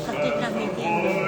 Estoy transmitiendo.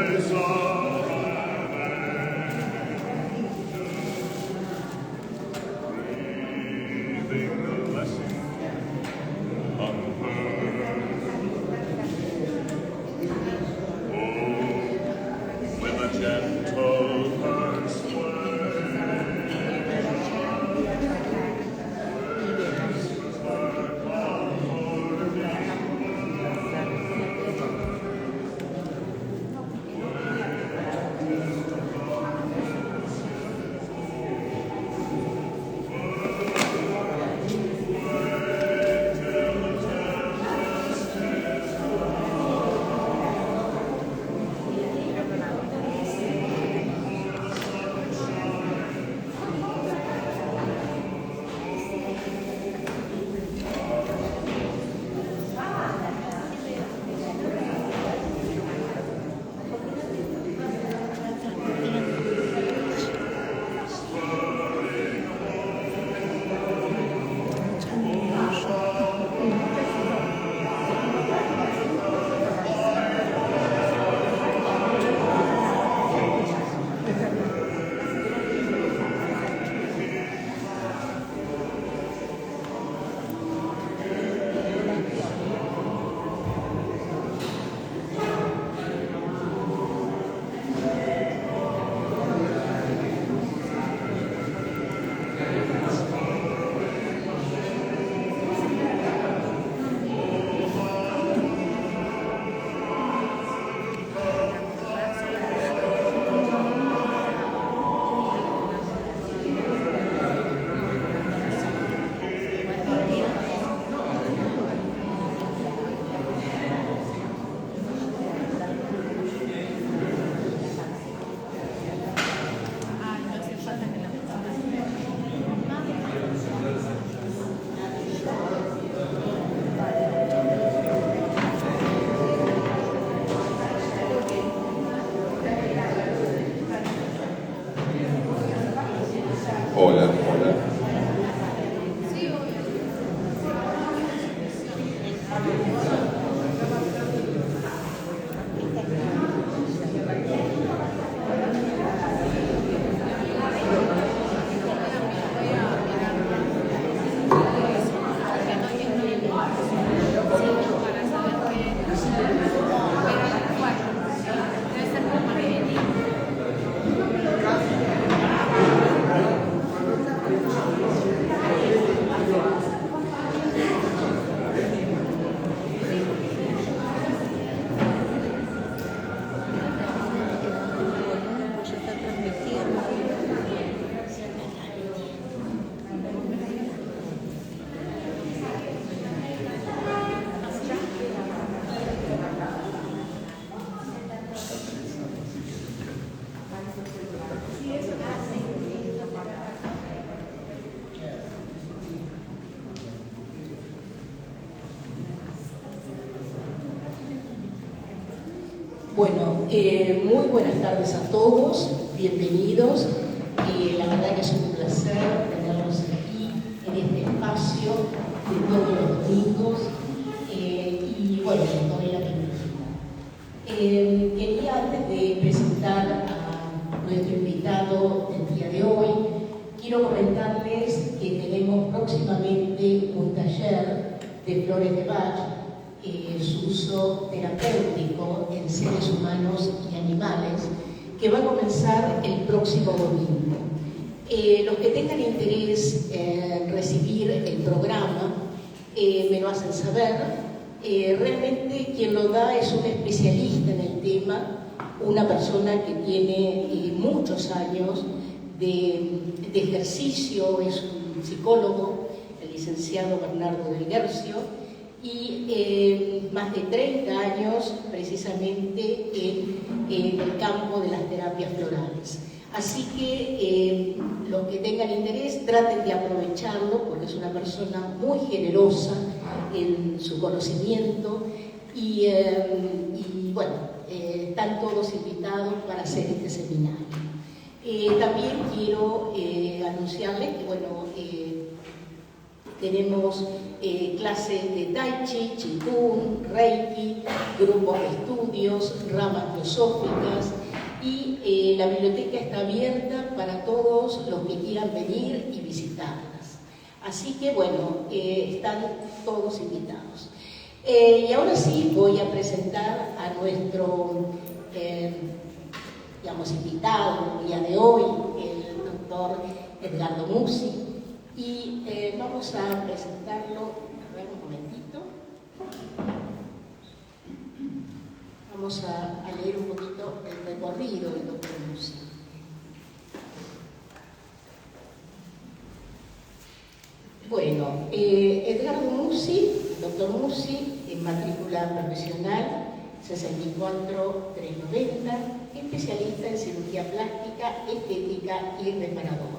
Hola, hola. Bueno, muy buenas tardes a todos, bienvenidos. La verdad que es un placer tenerlos aquí en este espacio de todos los domingos y bueno, en toda la Argentina. Quería antes de presentar a nuestro invitado del día de hoy, quiero comentarles que tenemos próximamente un taller de flores de Bach, su uso terapéutico en seres humanos y animales, que va a comenzar el próximo domingo. Los que tengan interés en recibir el programa me lo hacen saber. Realmente quien lo da es un especialista en el tema, una persona que tiene muchos años de ejercicio, es un psicólogo, el licenciado Bernardo del Guercio, y más de 30 años precisamente en el campo de las terapias florales. Así que los que tengan interés traten de aprovecharlo porque es una persona muy generosa en su conocimiento y bueno, están todos invitados para hacer este seminario. También quiero anunciarles que bueno, tenemos clases de Tai Chi, Qigong, Reiki, grupos de estudios, ramas teosóficas, y la biblioteca está abierta para todos los que quieran venir y visitarlas. Así que bueno, están todos invitados. Y ahora sí voy a presentar a nuestro invitado el día de hoy, el doctor Edgardo Mussi, y vamos a presentarlo. A ver, un momentito. Vamos a leer un poquito el recorrido del doctor Mussi. Bueno, Edgardo Mussi, doctor Mussi, en matrícula profesional 64390, especialista en cirugía plástica, estética y reparadora.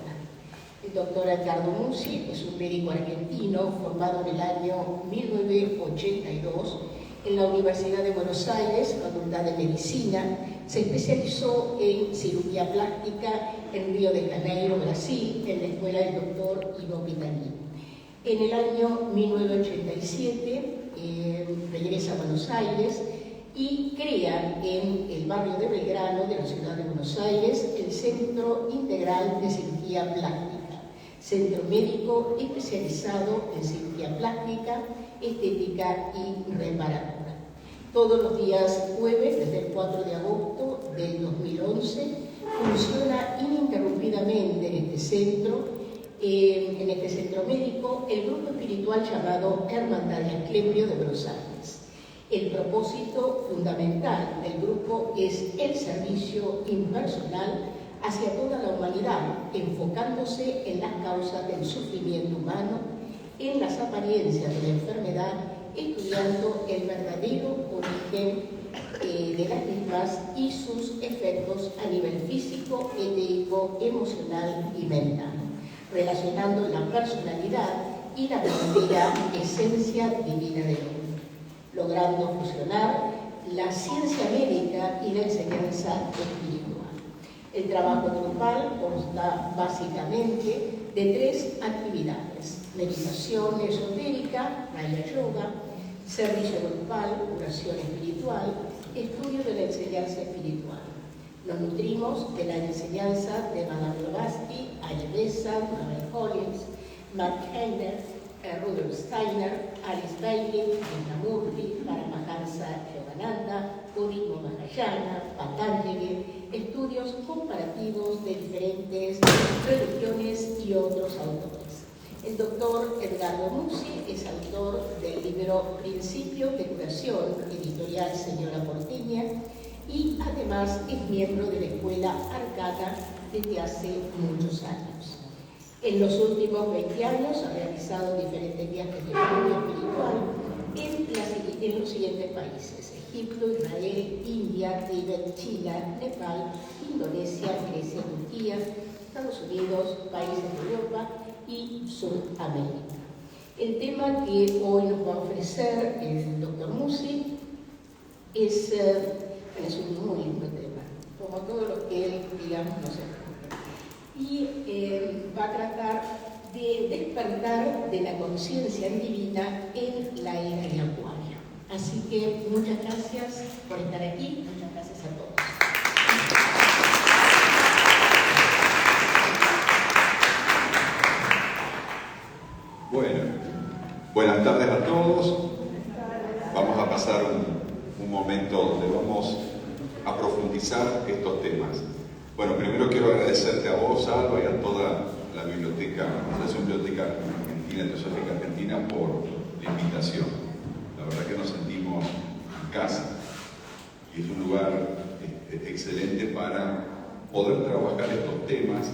El doctor Edgardo Mussi es un médico argentino formado en el año 1982 en la Universidad de Buenos Aires, Facultad de Medicina. Se especializó en cirugía plástica en Río de Janeiro, Brasil, en la escuela del doctor Ivo Pitani. En el año 1987 regresa a Buenos Aires y crea en el barrio de Belgrano de la ciudad de Buenos Aires el Centro Integral de Cirugía Plástica, centro médico especializado en cirugía plástica, estética y reparadora. Todos los días jueves, desde el 4 de agosto del 2011, funciona ininterrumpidamente en este centro médico, el grupo espiritual llamado Hermandad de Asclepio de Buenos Aires. El propósito fundamental del grupo es el servicio impersonal hacia toda la humanidad, enfocándose en las causas del sufrimiento humano, en las apariencias de la enfermedad, estudiando el verdadero origen de las mismas y sus efectos a nivel físico, etérico, emocional y mental, relacionando la personalidad y la verdadera esencia divina del hombre, logrando fusionar la ciencia médica y la enseñanza espiritual. El trabajo grupal consta básicamente de 3 actividades: meditación esotérica, Raya Yoga, servicio grupal, curación espiritual, estudio de la enseñanza espiritual. Nos nutrimos de la enseñanza de Madame Blavatsky, Ayurveda, Mabel Collins, Mark Heiner, Rudolf Steiner, Alice Bailey, Krishnamurti, Paramahansa Yogananda, Budismo Mahayana, Patanjali, estudios comparativos de diferentes religiones y otros autores. El doctor Edgardo Mussi es autor del libro Principios de Curación, editorial Señora Porteña, y además es miembro de la Escuela Arcana desde hace muchos años. En los últimos 20 años ha realizado diferentes viajes de estudio espiritual en los siguientes países: Egipto, Israel, India, Tíbet, China, Nepal, Indonesia, Grecia, Turquía, Estados Unidos, países de Europa y Sudamérica. El tema que hoy nos va a ofrecer el doctor Mussi es un muy lindo tema, como todo lo que él, digamos, nos explica. Y va a tratar de despertar de la conciencia divina en la era de Acuario. Así que muchas gracias por estar aquí, muchas gracias a todos. Bueno, buenas tardes a todos. Vamos a pasar un momento donde vamos a profundizar estos temas. Bueno, primero quiero agradecerte a vos, Alba, y a toda la biblioteca, la Asociación Biblioteca Argentina, Teosófica Argentina, por la invitación. La verdad que nos sentimos en casa y es un lugar excelente para poder trabajar estos temas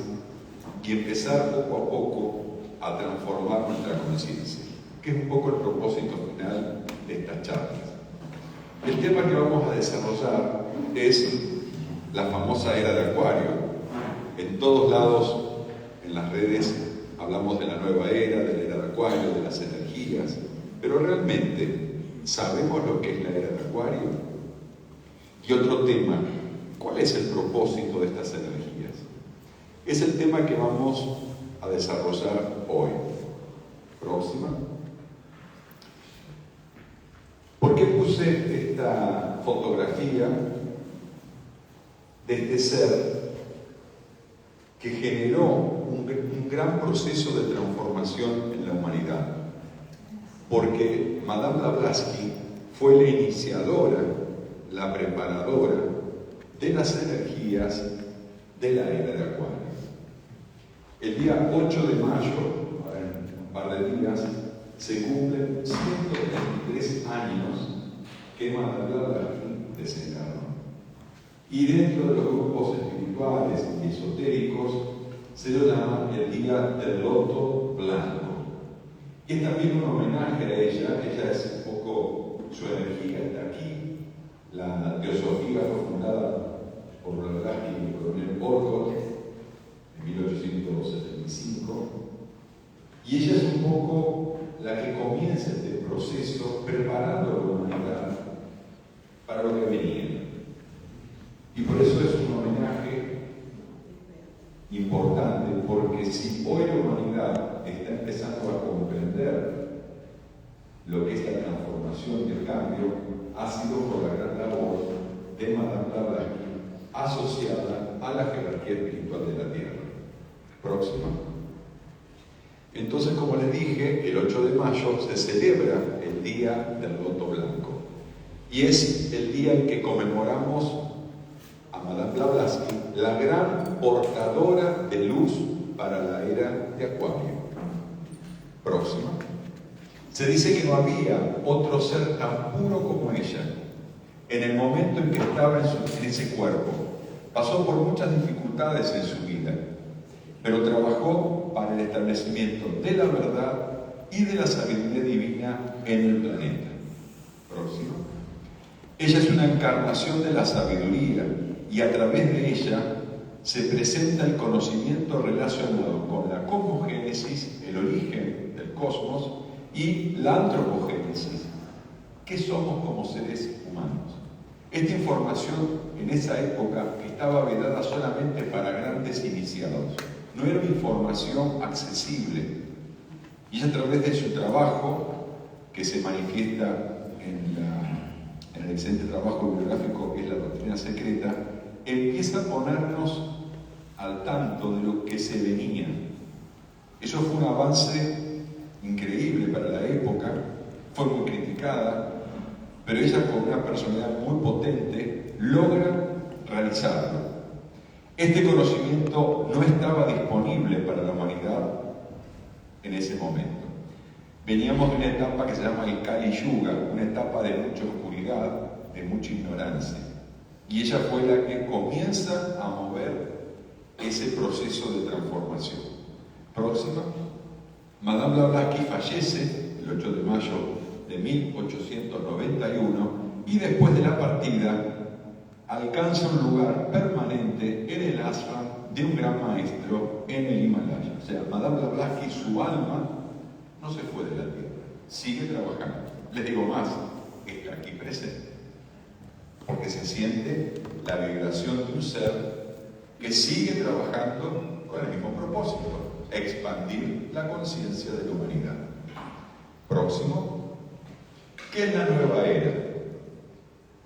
y empezar poco a poco a transformar nuestra conciencia, que es un poco el propósito final de estas charlas. El tema que vamos a desarrollar es la famosa era de Acuario. En todos lados, en las redes, hablamos de la nueva era, de la era de Acuario, de las energías, pero realmente, ¿sabemos lo que es la era de Acuario? Y otro tema, ¿cuál es el propósito de estas energías? Es el tema que vamos a desarrollar hoy. Próxima. ¿Por qué puse esta fotografía de este ser que generó un gran proceso de transformación en la humanidad? Porque Madame Blavatsky fue la iniciadora, la preparadora de las energías de la era de Acuario. El día 8 de mayo, en un par de días, se cumplen 133 años que Madame Blavatsky desencarnó. Y dentro de los grupos espirituales y esotéricos se lo llama el Día del Loto Blanco. Y es también un homenaje a ella. Ella es un poco, su energía está aquí. La teosofía fue fundada por Blavatsky y el coronel Olcott en 1875. Y ella es un poco la que comienza este proceso preparando a la humanidad para lo que venía. Y por eso es un homenaje importante, porque si hoy la humanidad está empezando a comprender lo que es la transformación y el cambio, ha sido por la gran labor de Madame Blavatsky asociada a la jerarquía espiritual de la Tierra. Próxima. Entonces, como les dije, el 8 de mayo se celebra el Día del Loto Blanco. Y es el día en que conmemoramos a Madame Blavatsky, la gran portadora de luz para la era de Acuario. Próxima. Se dice que no había otro ser tan puro como ella. En el momento en que estaba en ese cuerpo, pasó por muchas dificultades en su vida, pero trabajó para el establecimiento de la verdad y de la sabiduría divina en el planeta. Próximo. Ella es una encarnación de la sabiduría y a través de ella se presenta el conocimiento relacionado con la cosmogénesis, el origen del cosmos, y la antropogénesis, que somos como seres humanos. Esta información en esa época estaba vedada solamente para grandes iniciados. No era una información accesible. Y a través de su trabajo, que se manifiesta en el excelente trabajo bibliográfico que es La Doctrina Secreta, empieza a ponernos al tanto de lo que se venía. Eso fue un avance increíble para la época, fue muy criticada, pero ella, con una personalidad muy potente, logra realizarlo. Este conocimiento no estaba disponible para la humanidad en ese momento. Veníamos de una etapa que se llama el Kali Yuga, una etapa de mucha oscuridad, de mucha ignorancia. Y ella fue la que comienza a mover ese proceso de transformación. Próxima. Madame Blavatsky fallece el 8 de mayo de 1891 y después de la partida alcanza un lugar permanente en el ashram de un gran maestro en el Himalaya. O sea, Madame Blavatsky, su alma no se fue de la tierra, sigue trabajando. Les digo más, está aquí presente, porque se siente la vibración de un ser que sigue trabajando con el mismo propósito: expandir la conciencia de la humanidad. Próximo. ¿Qué es la nueva era?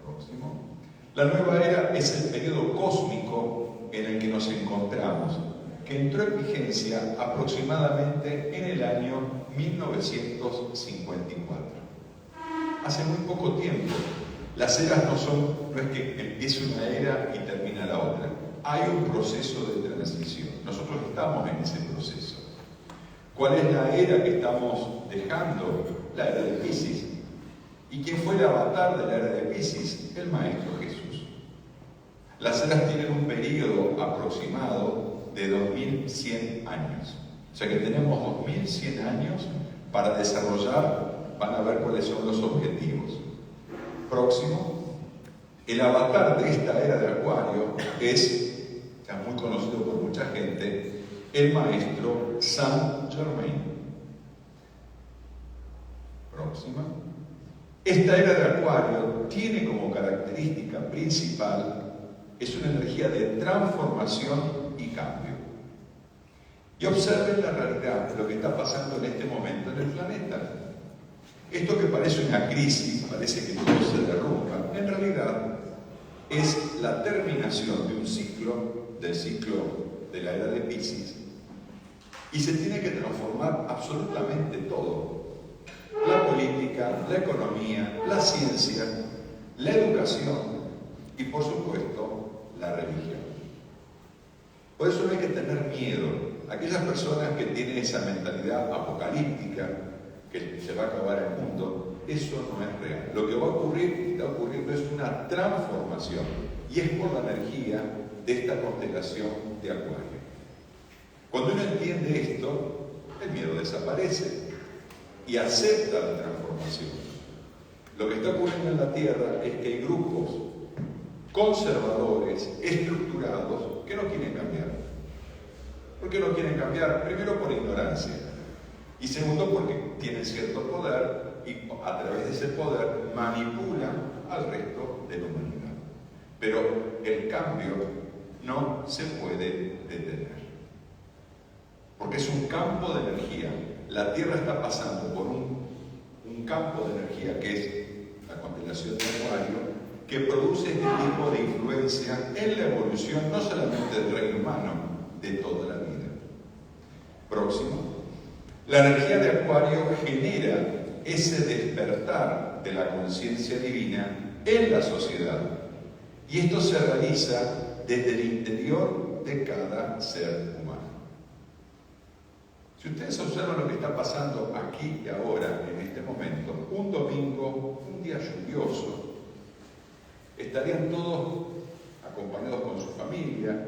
Próximo. La nueva era es el periodo cósmico en el que nos encontramos, que entró en vigencia aproximadamente en el año 1954. Hace muy poco tiempo. Las eras no es que empiece una era y termina la otra. Hay un proceso de transición. Nosotros estamos en ese proceso. ¿Cuál es la era que estamos dejando? La era de Piscis. ¿Y quién fue el avatar de la era de Piscis? El Maestro Jesús. Las eras tienen un periodo aproximado de 2100 años. O sea que tenemos 2100 años para desarrollar, van a ver cuáles son los objetivos. Próximo. El avatar de esta era de Acuario es, ya muy conocido por mucha gente, el maestro Saint Germain. Próxima. Esta era de Acuario tiene como característica principal, es una energía de transformación y cambio. y observen la realidad de lo que está pasando en este momento en el planeta. Esto que parece una crisis, parece que todo se derrumba, en realidad es la terminación de un ciclo, del ciclo de la era de Piscis, y se tiene que transformar absolutamente todo. La política, la economía, la ciencia, la educación y, por supuesto, la religión. Por eso no hay que tener miedo. Aquellas personas que tienen esa mentalidad apocalíptica, que se va a acabar el mundo, eso no es real. Lo que va a ocurrir, y está ocurriendo, es una transformación, y es por la energía de esta constelación de Acuario. Cuando uno entiende esto, el miedo desaparece y acepta la transformación. Lo que está ocurriendo en la Tierra es que hay grupos conservadores, estructurados, que no quieren cambiar. ¿Por qué no quieren cambiar? Primero, por ignorancia. Y segundo, porque tienen cierto poder y a través de ese poder manipulan al resto de la humanidad. Pero el cambio no se puede detener. Porque es un campo de energía. La Tierra está pasando por un campo de energía que es la constelación de Acuario, que produce este tipo de influencia en la evolución, no solamente del reino humano, de toda la vida. Próximo. La energía de Acuario genera ese despertar de la conciencia divina en la sociedad. Y esto se realiza desde el interior de cada ser humano. Si ustedes observan lo que está pasando aquí y ahora, en este momento, un domingo, un día lluvioso, estarían todos acompañados con su familia,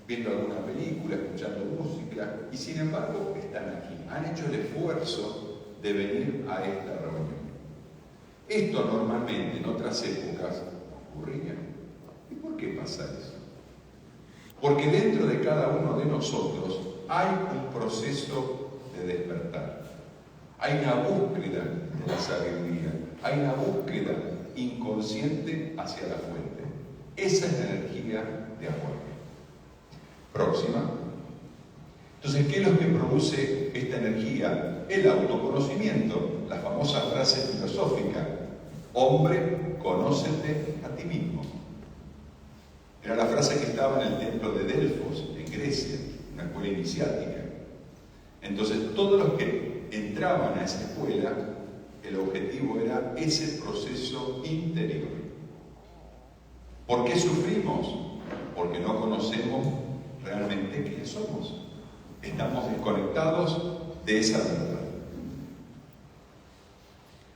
viendo alguna película, escuchando música, y sin embargo están aquí. Han hecho el esfuerzo de venir a esta reunión. Esto normalmente en otras épocas ocurría. ¿Y por qué pasa eso? Porque dentro de cada uno de nosotros hay un proceso de despertar. Hay una búsqueda de la sabiduría, hay una búsqueda inconsciente hacia la fuente. Esa es la energía de Acuario. Próxima. Entonces, ¿qué es lo que produce esta energía? El autoconocimiento, la famosa frase filosófica: hombre, conócete a ti mismo. Era la frase que estaba en el templo de Delfos, en Grecia, una escuela iniciática. Entonces, todos los que entraban a esa escuela, el objetivo era ese proceso interior. ¿Por qué sufrimos? Porque no conocemos realmente quiénes somos. Estamos desconectados de esa verdad.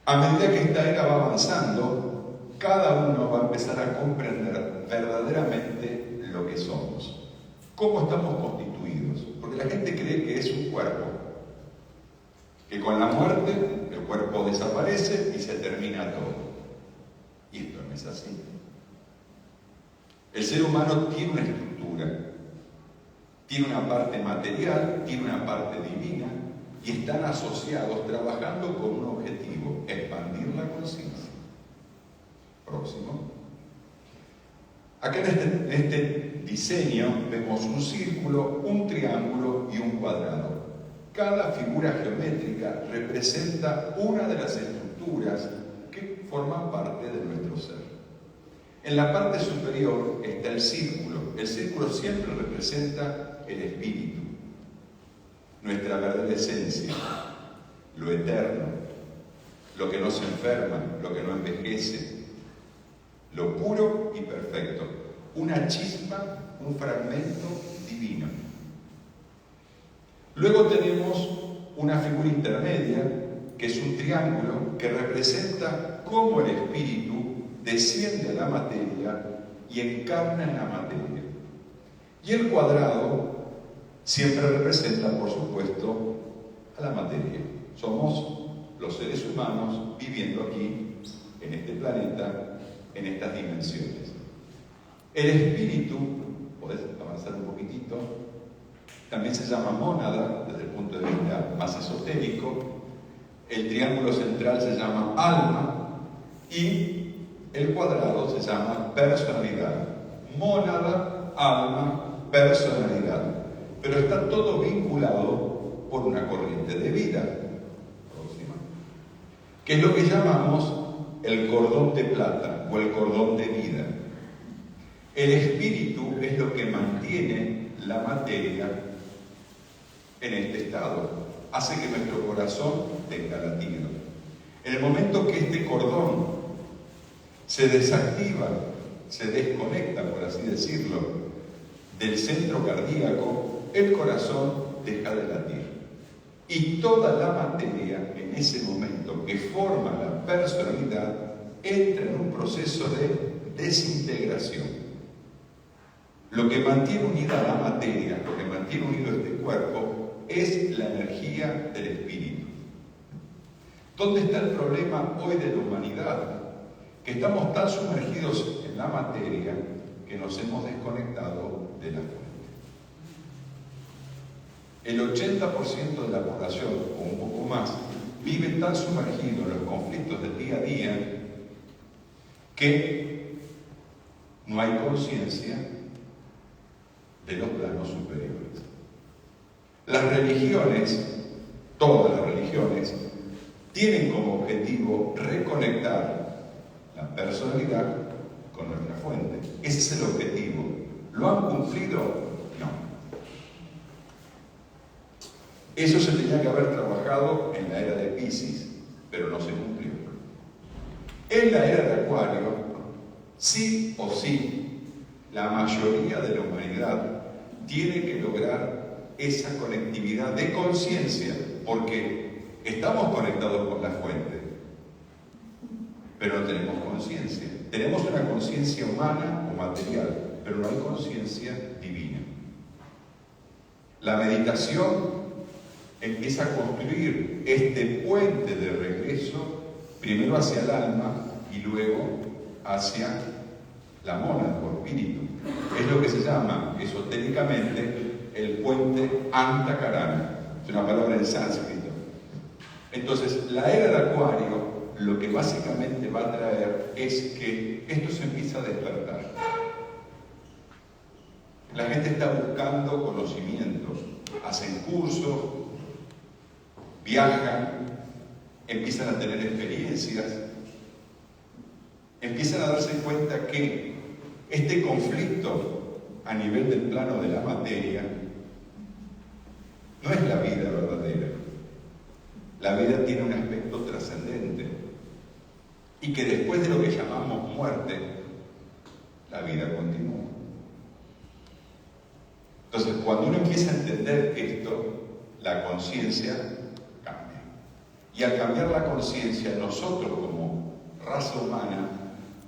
A medida que esta era va avanzando, cada uno va a empezar a comprender verdaderamente lo que somos. ¿Cómo estamos constituidos? Porque la gente cree que es un cuerpo, que con la muerte el cuerpo desaparece y se termina todo. Y esto no es así. El ser humano tiene una estructura, tiene una parte material, tiene una parte divina, y están asociados trabajando con un objetivo: expandir la conciencia. Próximo. Acá en este diseño vemos un círculo, un triángulo y un cuadrado. Cada figura geométrica representa una de las estructuras que forman parte de nuestro ser. En la parte superior está el círculo. El círculo siempre representa el espíritu, nuestra verdadera esencia, lo eterno, lo que no se enferma, lo que no envejece, lo puro y perfecto, una chispa, un fragmento divino. Luego tenemos una figura intermedia, que es un triángulo que representa cómo el espíritu desciende a la materia y encarna en la materia. Y el cuadrado siempre representa, por supuesto, a la materia. Somos los seres humanos viviendo aquí, en este planeta, en estas dimensiones. El espíritu, podés avanzar un poquitito, también se llama mónada desde el punto de vista más esotérico. El triángulo central se llama alma y el cuadrado se llama personalidad. Mónada, alma, personalidad. pero está todo vinculado por una corriente de vida próxima, que es lo que llamamos el cordón de plata o el cordón de vida. El espíritu es lo que mantiene la materia en este estado, hace que nuestro corazón tenga latido. En el momento que este cordón se desactiva, se desconecta, por así decirlo, del centro cardíaco, el corazón deja de latir. Y toda la materia, en ese momento que forma la personalidad, entra en un proceso de desintegración. Lo que mantiene unida la materia, lo que mantiene unido este cuerpo, es la energía del espíritu. ¿Dónde está el problema hoy de la humanidad? Que estamos tan sumergidos en la materia que nos hemos desconectado de la fuente. El 80% de la población, o un poco más, vive tan sumergido en los conflictos del día a día que no hay conciencia de los planos superiores. Las religiones, todas las religiones, tienen como objetivo reconectar la personalidad con nuestra fuente. Ese es el objetivo. ¿Lo han cumplido? No. Eso se tenía que haber trabajado en la era de Piscis, pero no se cumplió. En la era de Acuario, sí o sí, la mayoría de la humanidad tiene que lograr esa conectividad de conciencia, porque estamos conectados con la fuente, pero no tenemos conciencia. Tenemos una conciencia humana o material, pero no hay conciencia divina. La meditación empieza a construir este puente de regreso, primero hacia el alma y luego hacia la mónada o espíritu. Es lo que se llama esotéricamente el puente Antakarana. Es una palabra en sánscrito. Entonces, la era de Acuario lo que básicamente va a traer es que esto se empieza a despertar. La gente está buscando conocimientos, hacen cursos, viajan, empiezan a tener experiencias, empiezan a darse cuenta que este conflicto a nivel del plano de la materia no es la vida verdadera. La vida tiene un aspecto trascendente y que después de lo que llamamos muerte, la vida continúa. Entonces, cuando uno empieza a entender esto, la conciencia cambia. Y al cambiar la conciencia, nosotros como raza humana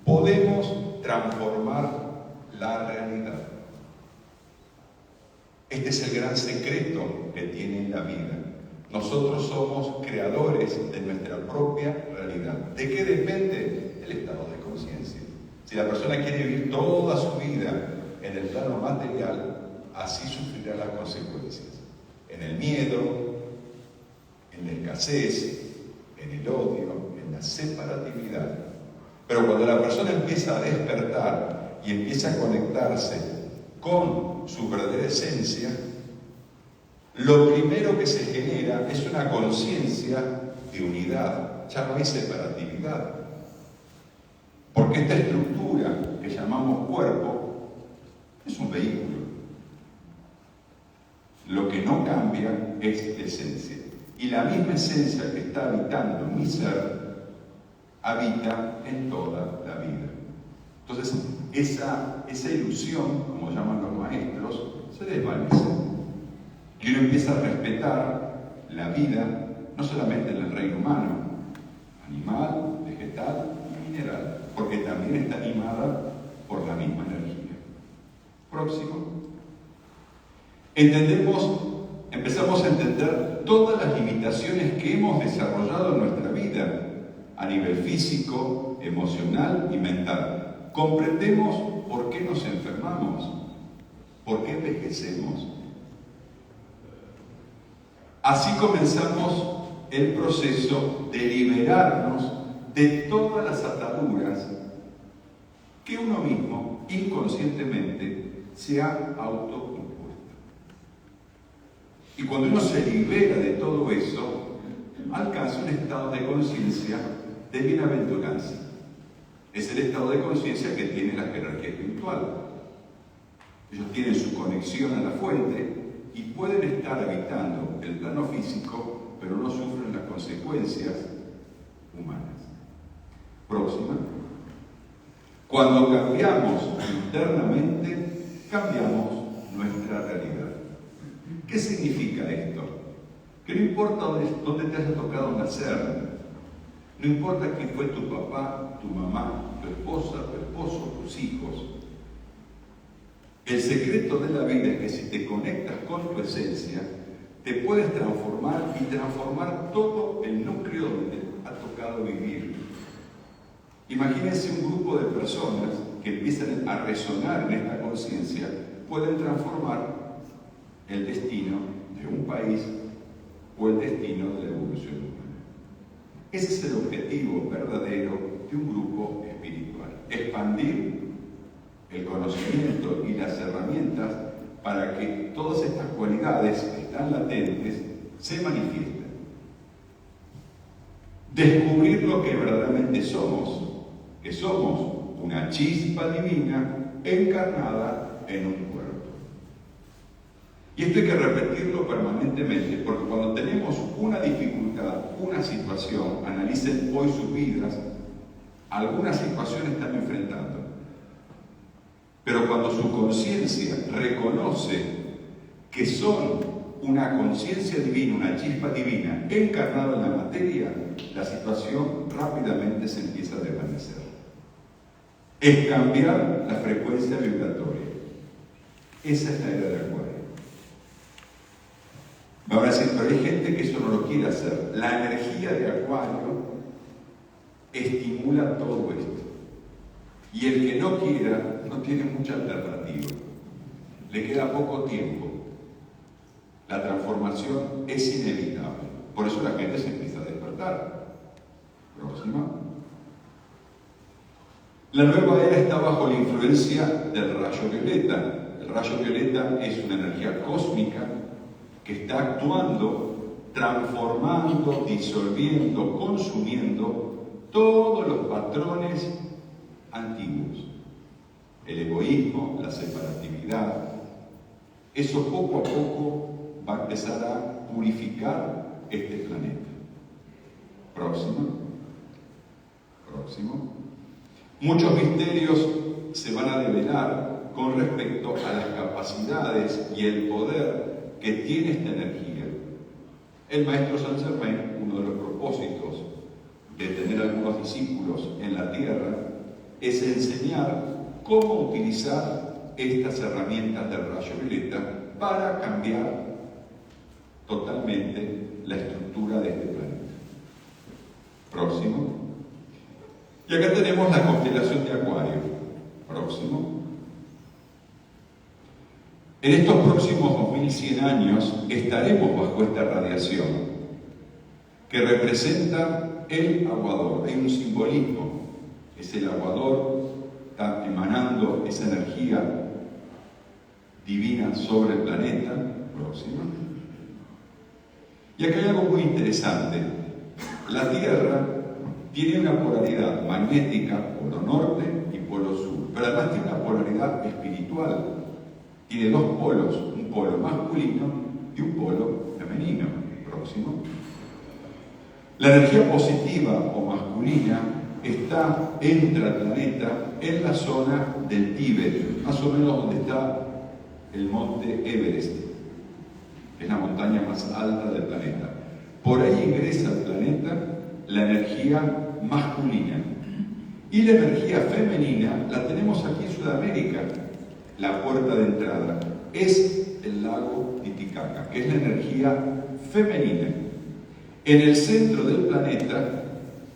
podemos transformar la realidad. Este es el gran secreto que tiene la vida. Nosotros somos creadores de nuestra propia realidad. ¿De qué depende? El estado de conciencia. Si la persona quiere vivir toda su vida en el plano material, así sufrirá las consecuencias. En el miedo, en la escasez, en el odio, en la separatividad. Pero cuando la persona empieza a despertar y empieza a conectarse con su verdadera esencia, lo primero que se genera es una conciencia de unidad, ya no hay separatividad. Porque esta estructura que llamamos cuerpo es un vehículo. Lo que no cambia es esencia. Y la misma esencia que está habitando mi ser, habita en toda la vida. Entonces, esa ilusión, como llaman los maestros, se desvanece. Y uno empieza a respetar la vida, no solamente en el reino humano, animal, vegetal y mineral, porque también está animada por la misma energía. Próximo. Empezamos a entender todas las limitaciones que hemos desarrollado en nuestra vida, a nivel físico, emocional y mental. Comprendemos por qué nos enfermamos, por qué envejecemos. Así comenzamos el proceso de liberarnos de todas las ataduras que uno mismo inconscientemente se ha autoimpuesto. Y cuando uno se libera de todo eso, alcanza un estado de conciencia de bienaventuranza. Es el estado de conciencia que tiene la jerarquía espiritual. Ellos tienen su conexión a la fuente y pueden estar habitando el plano físico, pero no sufren las consecuencias humanas. Próxima. Cuando cambiamos internamente, cambiamos nuestra realidad. ¿Qué significa esto? Que no importa dónde te haya tocado nacer, no importa quién fue tu papá, tu mamá, tu esposa, tu esposo, tus hijos. El secreto de la vida es que si te conectas con tu esencia, te puedes transformar y transformar todo el núcleo donde ha tocado vivir. Imagínense un grupo de personas que empiezan a resonar en esta conciencia, pueden transformar el destino de un país o el destino de la evolución humana. Ese es el objetivo verdadero de un grupo espiritual. Expandir el conocimiento y las herramientas para que todas estas cualidades que están latentes se manifiesten. Descubrir lo que verdaderamente somos, que somos una chispa divina encarnada en un cuerpo. Y esto hay que repetirlo permanentemente, porque cuando tenemos una dificultad, una situación, analicen hoy sus vidas, alguna situación están enfrentando. Pero cuando su conciencia reconoce que son una conciencia divina, una chispa divina encarnada en la materia, la situación rápidamente se empieza a desvanecer. Es cambiar la frecuencia vibratoria. Esa es la era de Acuario. Me van a decir, pero hay gente que eso no lo quiere hacer. La energía de Acuario estimula todo esto. Y el que no quiera, no tiene mucha alternativa. Le queda poco tiempo. La transformación es inevitable. Por eso la gente se empieza a despertar. Próxima. La nueva era está bajo la influencia del rayo violeta. El rayo violeta es una energía cósmica que está actuando, transformando, disolviendo, consumiendo todos los patrones antiguos. El egoísmo, la separatividad. Eso poco a poco va a empezar a purificar este planeta. Próximo. Próximo. Muchos misterios se van a develar con respecto a las capacidades y el poder que tiene esta energía. El maestro Saint Germain, uno de los propósitos de tener algunos discípulos en la tierra, es enseñar cómo utilizar estas herramientas del rayo violeta para cambiar totalmente la estructura de este planeta. Próximo. Y acá tenemos la constelación de Acuario. Próximo. En estos próximos 2100 años estaremos bajo esta radiación que representa el aguador. Hay un simbolismo. Es el aguador, está emanando esa energía divina sobre el planeta. Próximo. Y acá hay algo muy interesante. La Tierra tiene una polaridad magnética, polo norte y polo sur, pero además tiene una polaridad espiritual. Tiene dos polos, un polo masculino y un polo femenino. Próximo. La energía positiva o masculina entra al planeta en la zona del Tíbet, más o menos donde está el monte Everest. Es la montaña más alta del planeta. Por ahí ingresa al planeta la energía masculina. Y la energía femenina la tenemos aquí en Sudamérica. La puerta de entrada es el lago Titicaca, que es la energía femenina. En el centro del planeta,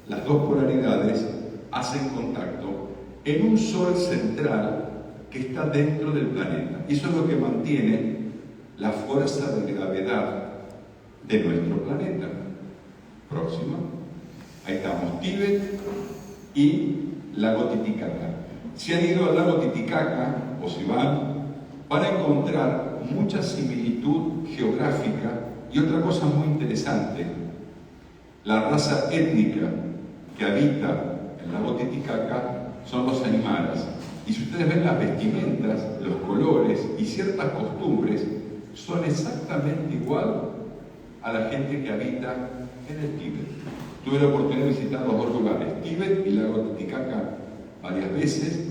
las dos polaridades hacen contacto en un sol central que está dentro del planeta. Y eso es lo que mantiene la fuerza de gravedad de nuestro planeta. Próximo. Ahí estamos, Tíbet y lago Titicaca. Si han ido al lago Titicaca, o si van a encontrar mucha similitud geográfica y otra cosa muy interesante, la raza étnica que habita el lago Titicaca son los aymaras. Y si ustedes ven las vestimentas, los colores y ciertas costumbres, son exactamente igual a la gente que habita en el Tíbet. Tuve la oportunidad de visitar los dos lugares, Tíbet y el lago Titicaca, varias veces,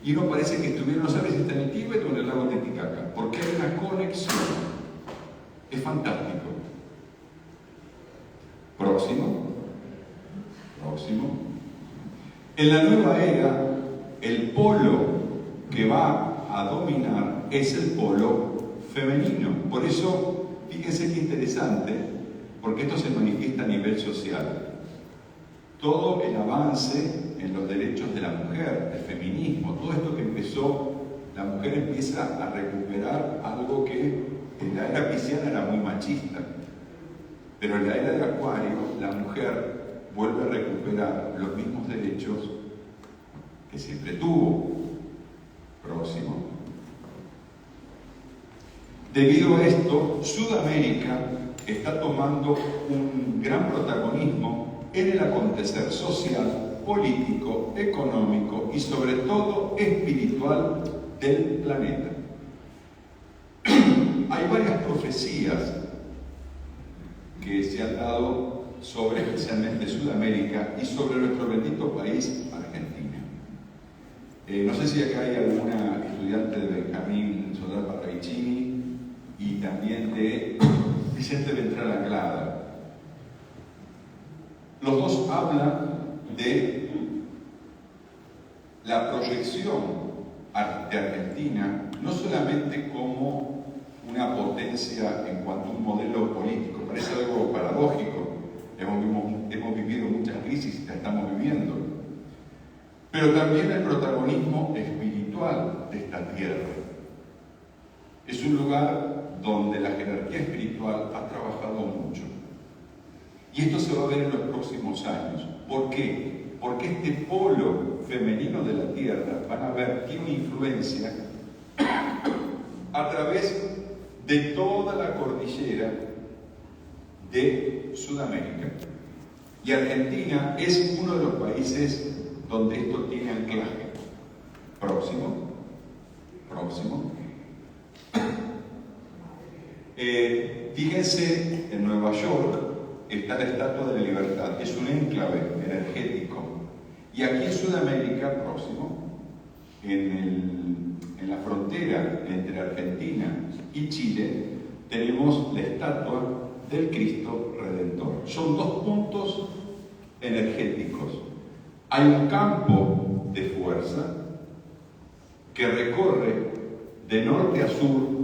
y uno parece que no sabe si está en el Tíbet o en el lago Titicaca, porque hay una conexión. Es fantástico. Próximo. En la nueva era, el polo que va a dominar es el polo femenino. Por eso, fíjense qué interesante, porque esto se manifiesta a nivel social. Todo el avance en los derechos de la mujer, el feminismo, todo esto que empezó, la mujer empieza a recuperar algo que en la era pisciana era muy machista. Pero en la era de Acuario, la mujer vuelve a recuperar los mismos derechos que siempre tuvo. Próximo. Debido a esto, Sudamérica está tomando un gran protagonismo en el acontecer social, político, económico y sobre todo espiritual del planeta. Hay varias profecías que se han dado sobre especialmente Sudamérica y sobre nuestro bendito país, Argentina. No sé si acá hay alguna estudiante de Benjamín Solar Parravicini y también de Vicente Ventral Anglada. Los dos hablan de la proyección de Argentina, no solamente como una potencia en cuanto a un modelo político, parece algo paradójico, hemos vivido muchas crisis y la estamos viviendo, pero también el protagonismo espiritual de esta tierra. Es un lugar donde la jerarquía espiritual ha trabajado mucho. Y esto se va a ver en los próximos años. ¿Por qué? Porque este polo femenino de la tierra tiene una influencia a través de toda la cordillera de Sudamérica. Y Argentina es uno de los países donde esto tiene anclaje. Próximo. Fíjense, en Nueva York está la Estatua de la Libertad, es un enclave energético. Y aquí en Sudamérica, en la frontera entre Argentina y Chile, tenemos la estatua del Cristo Redentor. Son dos puntos energéticos. Hay un campo de fuerza que recorre de norte a sur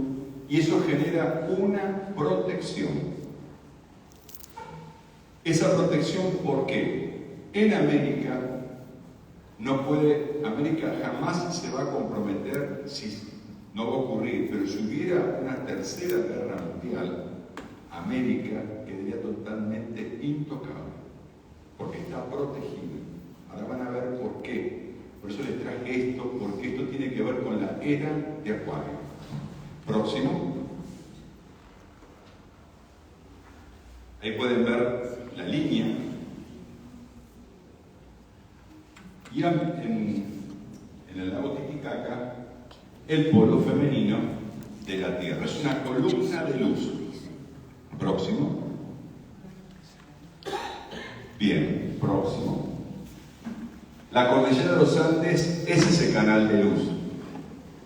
y eso genera una protección. Esa protección, ¿por qué? En América América jamás se va a comprometer, no va a ocurrir, pero si hubiera una tercera guerra mundial, América quedaría totalmente intocable, porque está protegida. Ahora van a ver por qué. Por eso les traje esto, porque esto tiene que ver con la era de Acuario. Próximo. Ahí pueden ver la línea. Y en el lago Titicaca, el polo femenino de la Tierra. Es una columna de luz. Próximo. Bien, próximo. La cordillera de los Andes es ese canal de luz.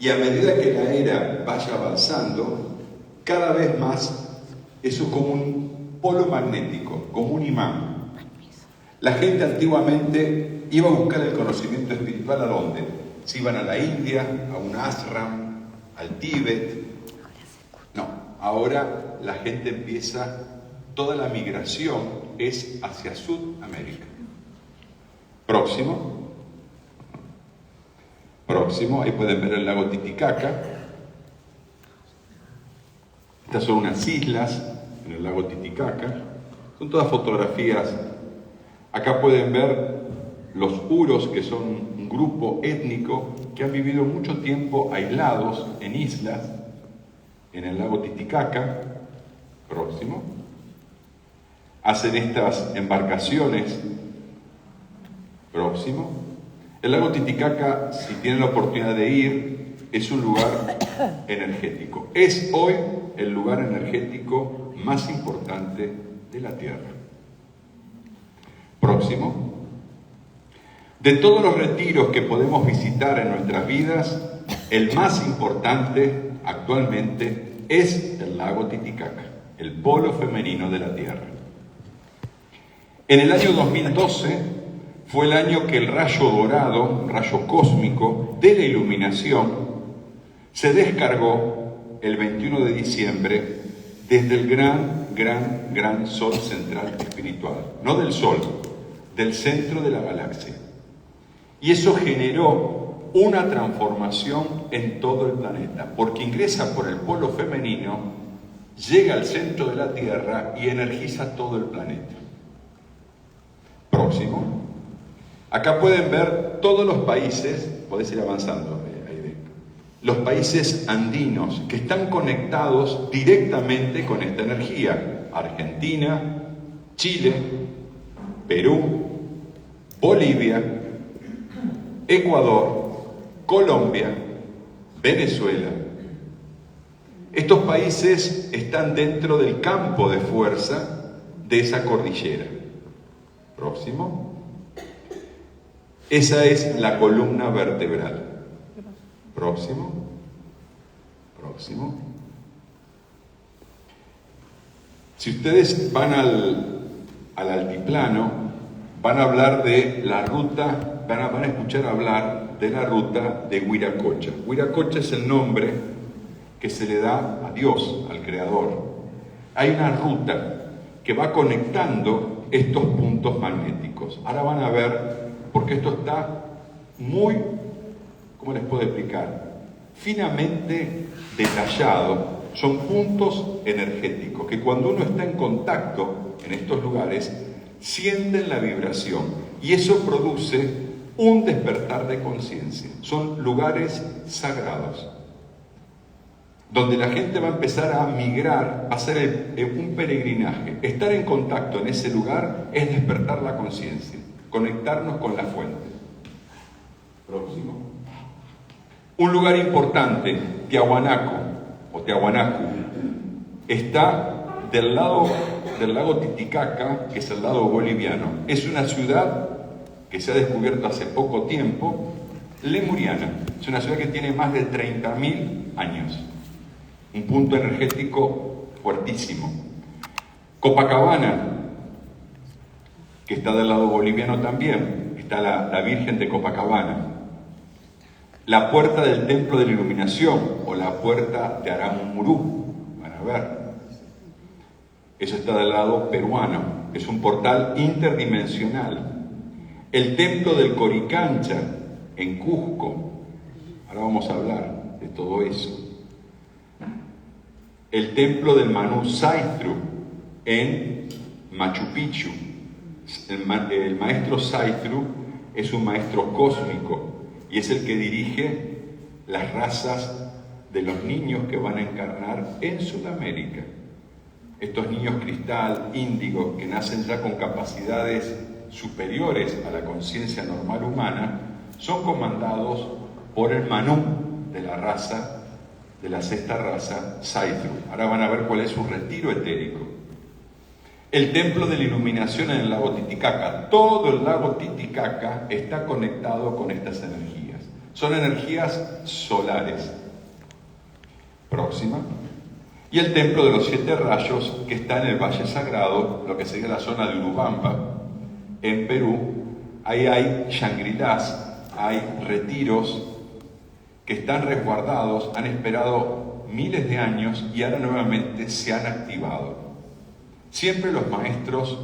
Y a medida que la era vaya avanzando, cada vez más eso es como un polo magnético, como un imán. La gente antiguamente iba a buscar el conocimiento espiritual ¿a dónde? Se iban a la India, a un ashram, al Tíbet. No, ahora la gente toda la migración es hacia Sudamérica. Próximo, ahí pueden ver el lago Titicaca. Estas son unas islas en el lago Titicaca. Son todas fotografías. Acá pueden ver los huros, que son un grupo étnico que han vivido mucho tiempo aislados en islas, en el lago Titicaca, próximo. Hacen estas embarcaciones, próximo. El lago Titicaca, si tienen la oportunidad de ir, es un lugar energético. Es hoy el lugar energético más importante de la Tierra. Próximo. De todos los retiros que podemos visitar en nuestras vidas, el más importante actualmente es el lago Titicaca, el polo femenino de la Tierra. En el año 2012 fue el año que el rayo dorado, un rayo cósmico de la iluminación, se descargó el 21 de diciembre desde el gran sol central espiritual, no del Sol, del centro de la galaxia. Y eso generó una transformación en todo el planeta, porque ingresa por el polo femenino, llega al centro de la Tierra y energiza todo el planeta. Próximo. Acá pueden ver todos los países, podés ir avanzando, Aide, los países andinos que están conectados directamente con esta energía. Argentina, Chile, Perú, Bolivia, Ecuador, Colombia, Venezuela. Estos países están dentro del campo de fuerza de esa cordillera. Próximo. Esa es la columna vertebral. Próximo. Próximo. Si ustedes van al altiplano, van a hablar de la ruta, van a escuchar hablar de la ruta de Wiracocha. Wiracocha es el nombre que se le da a Dios, al Creador. Hay una ruta que va conectando estos puntos magnéticos. Ahora van a ver, porque esto está muy, ¿cómo les puedo explicar? Finamente detallado. Son puntos energéticos que cuando uno está en contacto en estos lugares, sienten la vibración y eso produce un despertar de conciencia. Son lugares sagrados, donde la gente va a empezar a migrar, a hacer un peregrinaje. Estar en contacto en ese lugar es despertar la conciencia, conectarnos con la fuente. Próximo. Un lugar importante, Tiahuanaco, o Tiahuanacu, está del lado del lago Titicaca, que es el lado boliviano. Es una ciudad que se ha descubierto hace poco tiempo, lemuriana. Es una ciudad que tiene más de 30.000 años. Un punto energético fuertísimo. Copacabana, que está del lado boliviano también, está la Virgen de Copacabana. La puerta del Templo de la Iluminación, o la puerta de Aramurú, van a ver. Eso está del lado peruano, es un portal interdimensional. El Templo del Coricancha, en Cusco, ahora vamos a hablar de todo eso. El Templo del Manu Saitru, en Machu Picchu. El maestro Saitru es un maestro cósmico y es el que dirige las razas de los niños que van a encarnar en Sudamérica. Estos niños cristal, índigo, que nacen ya con capacidades superiores a la conciencia normal humana, son comandados por el Manú de la raza, de la sexta raza, Saitru. Ahora van a ver cuál es su retiro etérico. El Templo de la Iluminación en el lago Titicaca. Todo el lago Titicaca está conectado con estas energías. Son energías solares. Próxima. Y el Templo de los 7 Rayos, que está en el Valle Sagrado, lo que sería la zona de Urubamba, en Perú. Ahí hay Shangri-Las, hay retiros que están resguardados, han esperado miles de años y ahora nuevamente se han activado. Siempre los maestros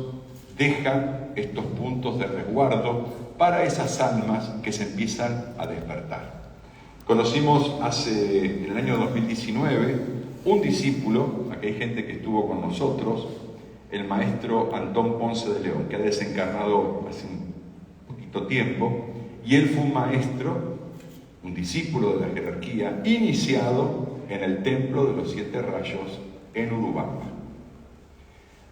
dejan estos puntos de resguardo para esas almas que se empiezan a despertar. Conocimos en el año 2019 un discípulo, aquí hay gente que estuvo con nosotros, el maestro Antón Ponce de León, que ha desencarnado hace un poquito tiempo, y él fue un maestro, un discípulo de la jerarquía, iniciado en el Templo de los 7 Rayos en Urubamba.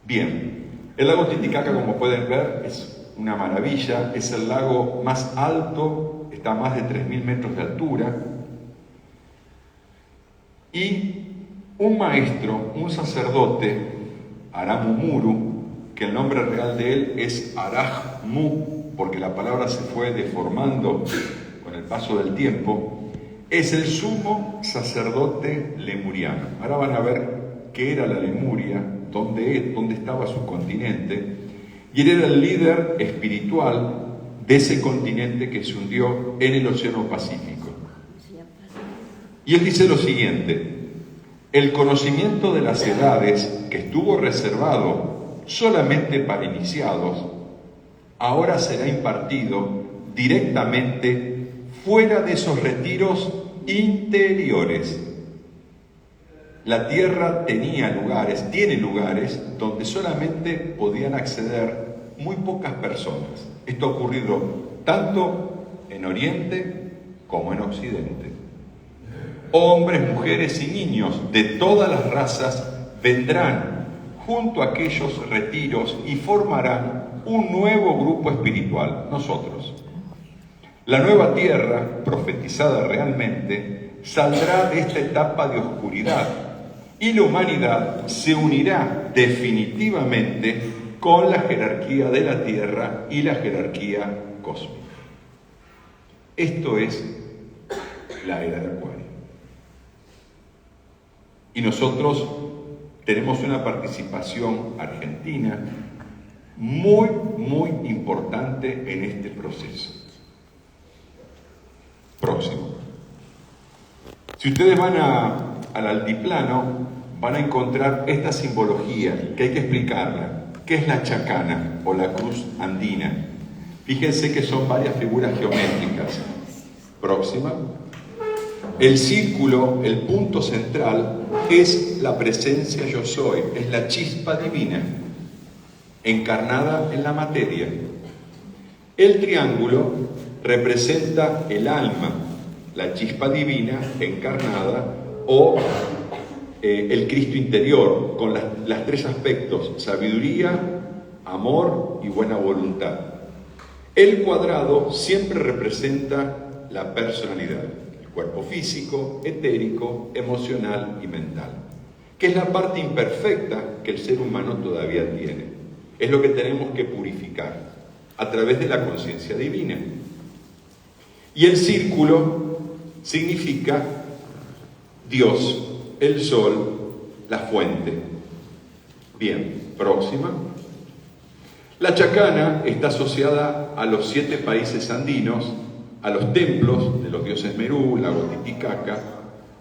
Bien, el lago Titicaca, como pueden ver, es una maravilla, es el lago más alto, está a más de 3.000 metros de altura, y un maestro, un sacerdote, Aramumuru, que el nombre real de él es Arajmu, porque la palabra se fue deformando con el paso del tiempo, es el sumo sacerdote lemuriano. Ahora van a ver qué era la Lemuria, dónde estaba su continente, y él era el líder espiritual de ese continente que se hundió en el Océano Pacífico. Y él dice lo siguiente: el conocimiento de las edades, que estuvo reservado solamente para iniciados, ahora será impartido directamente fuera de esos retiros interiores. La Tierra tiene lugares donde solamente podían acceder muy pocas personas. Esto ha ocurrido tanto en Oriente como en Occidente. Hombres, mujeres y niños de todas las razas vendrán junto a aquellos retiros y formarán un nuevo grupo espiritual, nosotros. La nueva tierra, profetizada realmente, saldrá de esta etapa de oscuridad y la humanidad se unirá definitivamente con la jerarquía de la tierra y la jerarquía cósmica. Esto es la era de Acuario. Y nosotros tenemos una participación argentina muy, muy importante en este proceso. Próximo. Si ustedes van al altiplano, van a encontrar esta simbología que hay que explicarla. ¿Qué es la chacana o la cruz andina? Fíjense que son varias figuras geométricas. Próxima. El círculo, el punto central, es la presencia yo soy, es la chispa divina, encarnada en la materia. El triángulo representa el alma, la chispa divina encarnada, o el Cristo interior, con las 3 aspectos: sabiduría, amor y buena voluntad. El cuadrado siempre representa la personalidad, el cuerpo físico, etérico, emocional y mental, que es la parte imperfecta que el ser humano todavía tiene. Es lo que tenemos que purificar a través de la conciencia divina. Y el círculo significa Dios, el sol, la fuente. Bien, próxima. La chacana está asociada a los 7 países andinos, a los templos de los dioses Merú, lago Titicaca.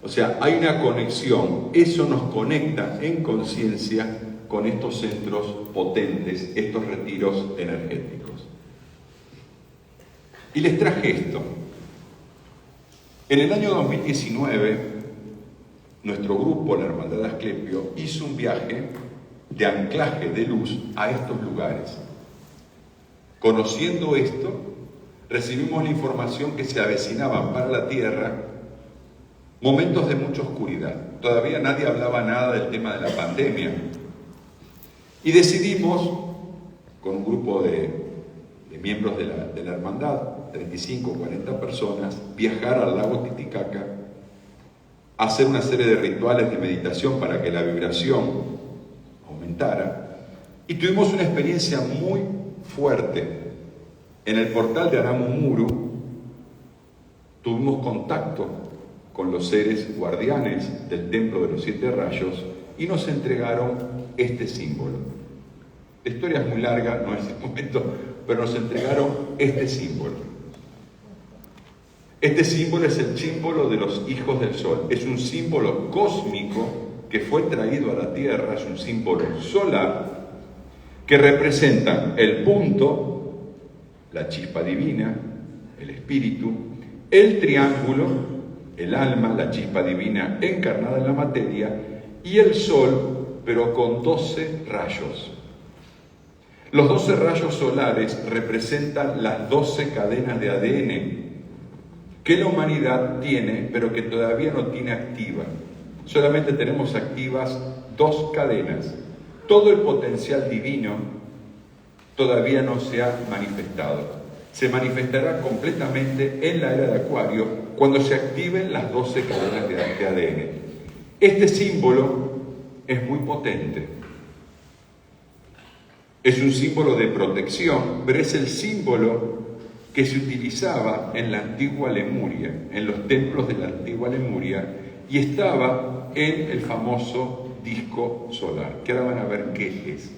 O sea, hay una conexión. Eso nos conecta en conciencia con estos centros potentes, estos retiros energéticos. Y les traje esto. En el año 2019, nuestro grupo, la Hermandad de Asclepio, hizo un viaje de anclaje de luz a estos lugares. Conociendo esto, recibimos la información que se avecinaban para la Tierra momentos de mucha oscuridad. Todavía nadie hablaba nada del tema de la pandemia. Y decidimos, con un grupo de miembros de la hermandad, 35 o 40 personas, viajar al lago Titicaca, hacer una serie de rituales de meditación para que la vibración aumentara. Y tuvimos una experiencia muy fuerte. En el portal de Aramumuru tuvimos contacto con los seres guardianes del Templo de los 7 Rayos y nos entregaron este símbolo. La historia es muy larga, no es el momento, pero nos entregaron este símbolo. Este símbolo es el símbolo de los hijos del sol. Es un símbolo cósmico que fue traído a la Tierra, es un símbolo solar que representa el punto, la chispa divina, el espíritu, el triángulo, el alma, la chispa divina encarnada en la materia, y el sol, pero con 12 rayos. Los 12 rayos solares representan las 12 cadenas de ADN que la humanidad tiene, pero que todavía no tiene activa. solamente tenemos activas 2 cadenas. Todo el potencial divino todavía no se ha manifestado. Se manifestará completamente en la era de Acuario cuando se activen las 12 cadenas de ADN. Este símbolo es muy potente. Es un símbolo de protección, pero es el símbolo que se utilizaba en la antigua Lemuria, en los templos de la antigua Lemuria, y estaba en el famoso disco solar, que ahora van a ver qué es.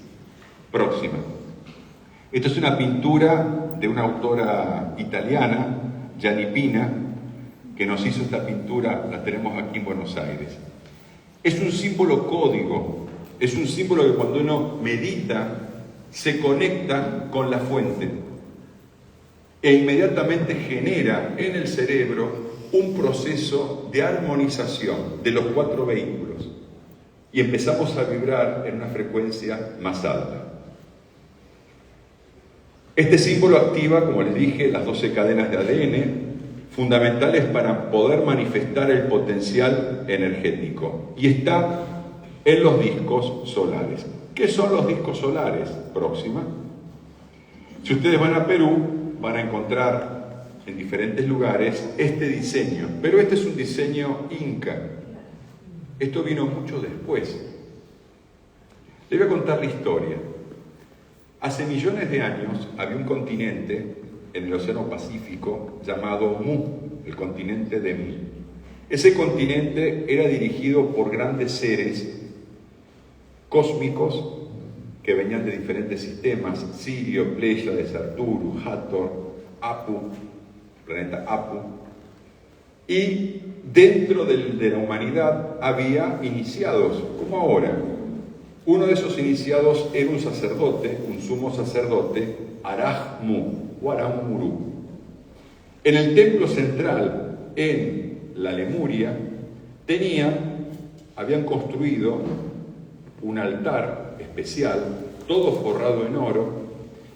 Próxima. Esto es una pintura de una autora italiana, Gianni Pina, que nos hizo esta pintura, la tenemos aquí en Buenos Aires. Es un símbolo código, es un símbolo que cuando uno medita se conecta con la fuente e inmediatamente genera en el cerebro un proceso de armonización de los 4 vehículos y empezamos a vibrar en una frecuencia más alta. Este símbolo activa, como les dije, las 12 cadenas de ADN, fundamentales para poder manifestar el potencial energético. Y está en los discos solares. ¿Qué son los discos solares? Próxima. Si ustedes van a Perú, van a encontrar en diferentes lugares este diseño. Pero este es un diseño inca. Esto vino mucho después. Les voy a contar la historia. Hace millones de años había un continente en el Océano Pacífico llamado Mu, el continente de Mu. Ese continente era dirigido por grandes seres cósmicos que venían de diferentes sistemas: Sirio, Pléyades, Arturo, Hathor, Apu, planeta Apu. Y dentro de la humanidad había iniciados, como ahora. Uno de esos iniciados era un sacerdote, un sumo sacerdote, Araj-Mu o Aram-Muru. En el templo central, en la Lemuria, habían construido un altar especial, todo forrado en oro,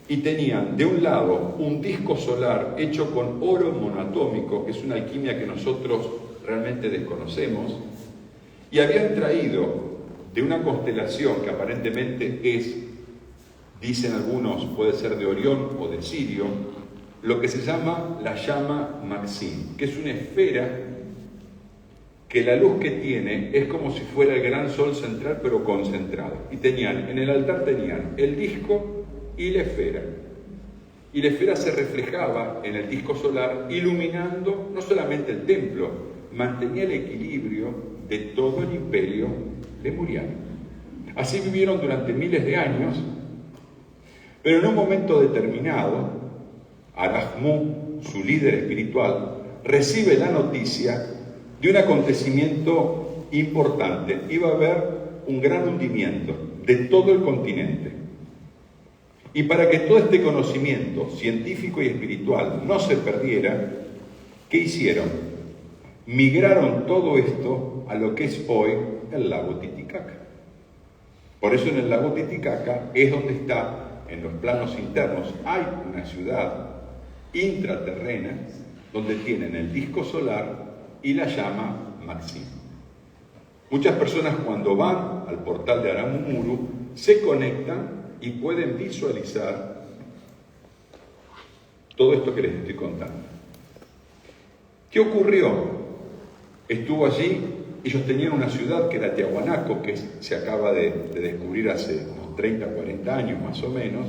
y tenían de un lado un disco solar hecho con oro monoatómico, que es una alquimia que nosotros realmente desconocemos, y habían traído de una constelación que aparentemente es, dicen algunos, puede ser de Orión o de Sirio, lo que se llama la llama Maxim, que es una esfera que la luz que tiene es como si fuera el gran sol central, pero concentrado. Y en el altar tenían el disco y la esfera. Y la esfera se reflejaba en el disco solar, iluminando no solamente el templo, mantenía el equilibrio de todo el imperio lemuriano. Así vivieron durante miles de años, pero en un momento determinado, Araj-Mu, su líder espiritual, recibe la noticia de un acontecimiento importante. Iba a haber un gran hundimiento de todo el continente. Y para que todo este conocimiento científico y espiritual no se perdiera, ¿qué hicieron? Migraron todo esto a lo que es hoy el lago Titicaca. Por eso en el lago Titicaca es donde está, en los planos internos, hay una ciudad intraterrena donde tienen el disco solar y la llama Maxim. Muchas personas cuando van al portal de Aram-Muru se conectan y pueden visualizar todo esto que les estoy contando. ¿Qué ocurrió? Estuvo allí, ellos tenían una ciudad que era Tiahuanaco, que se acaba de descubrir hace unos 30, 40 años más o menos,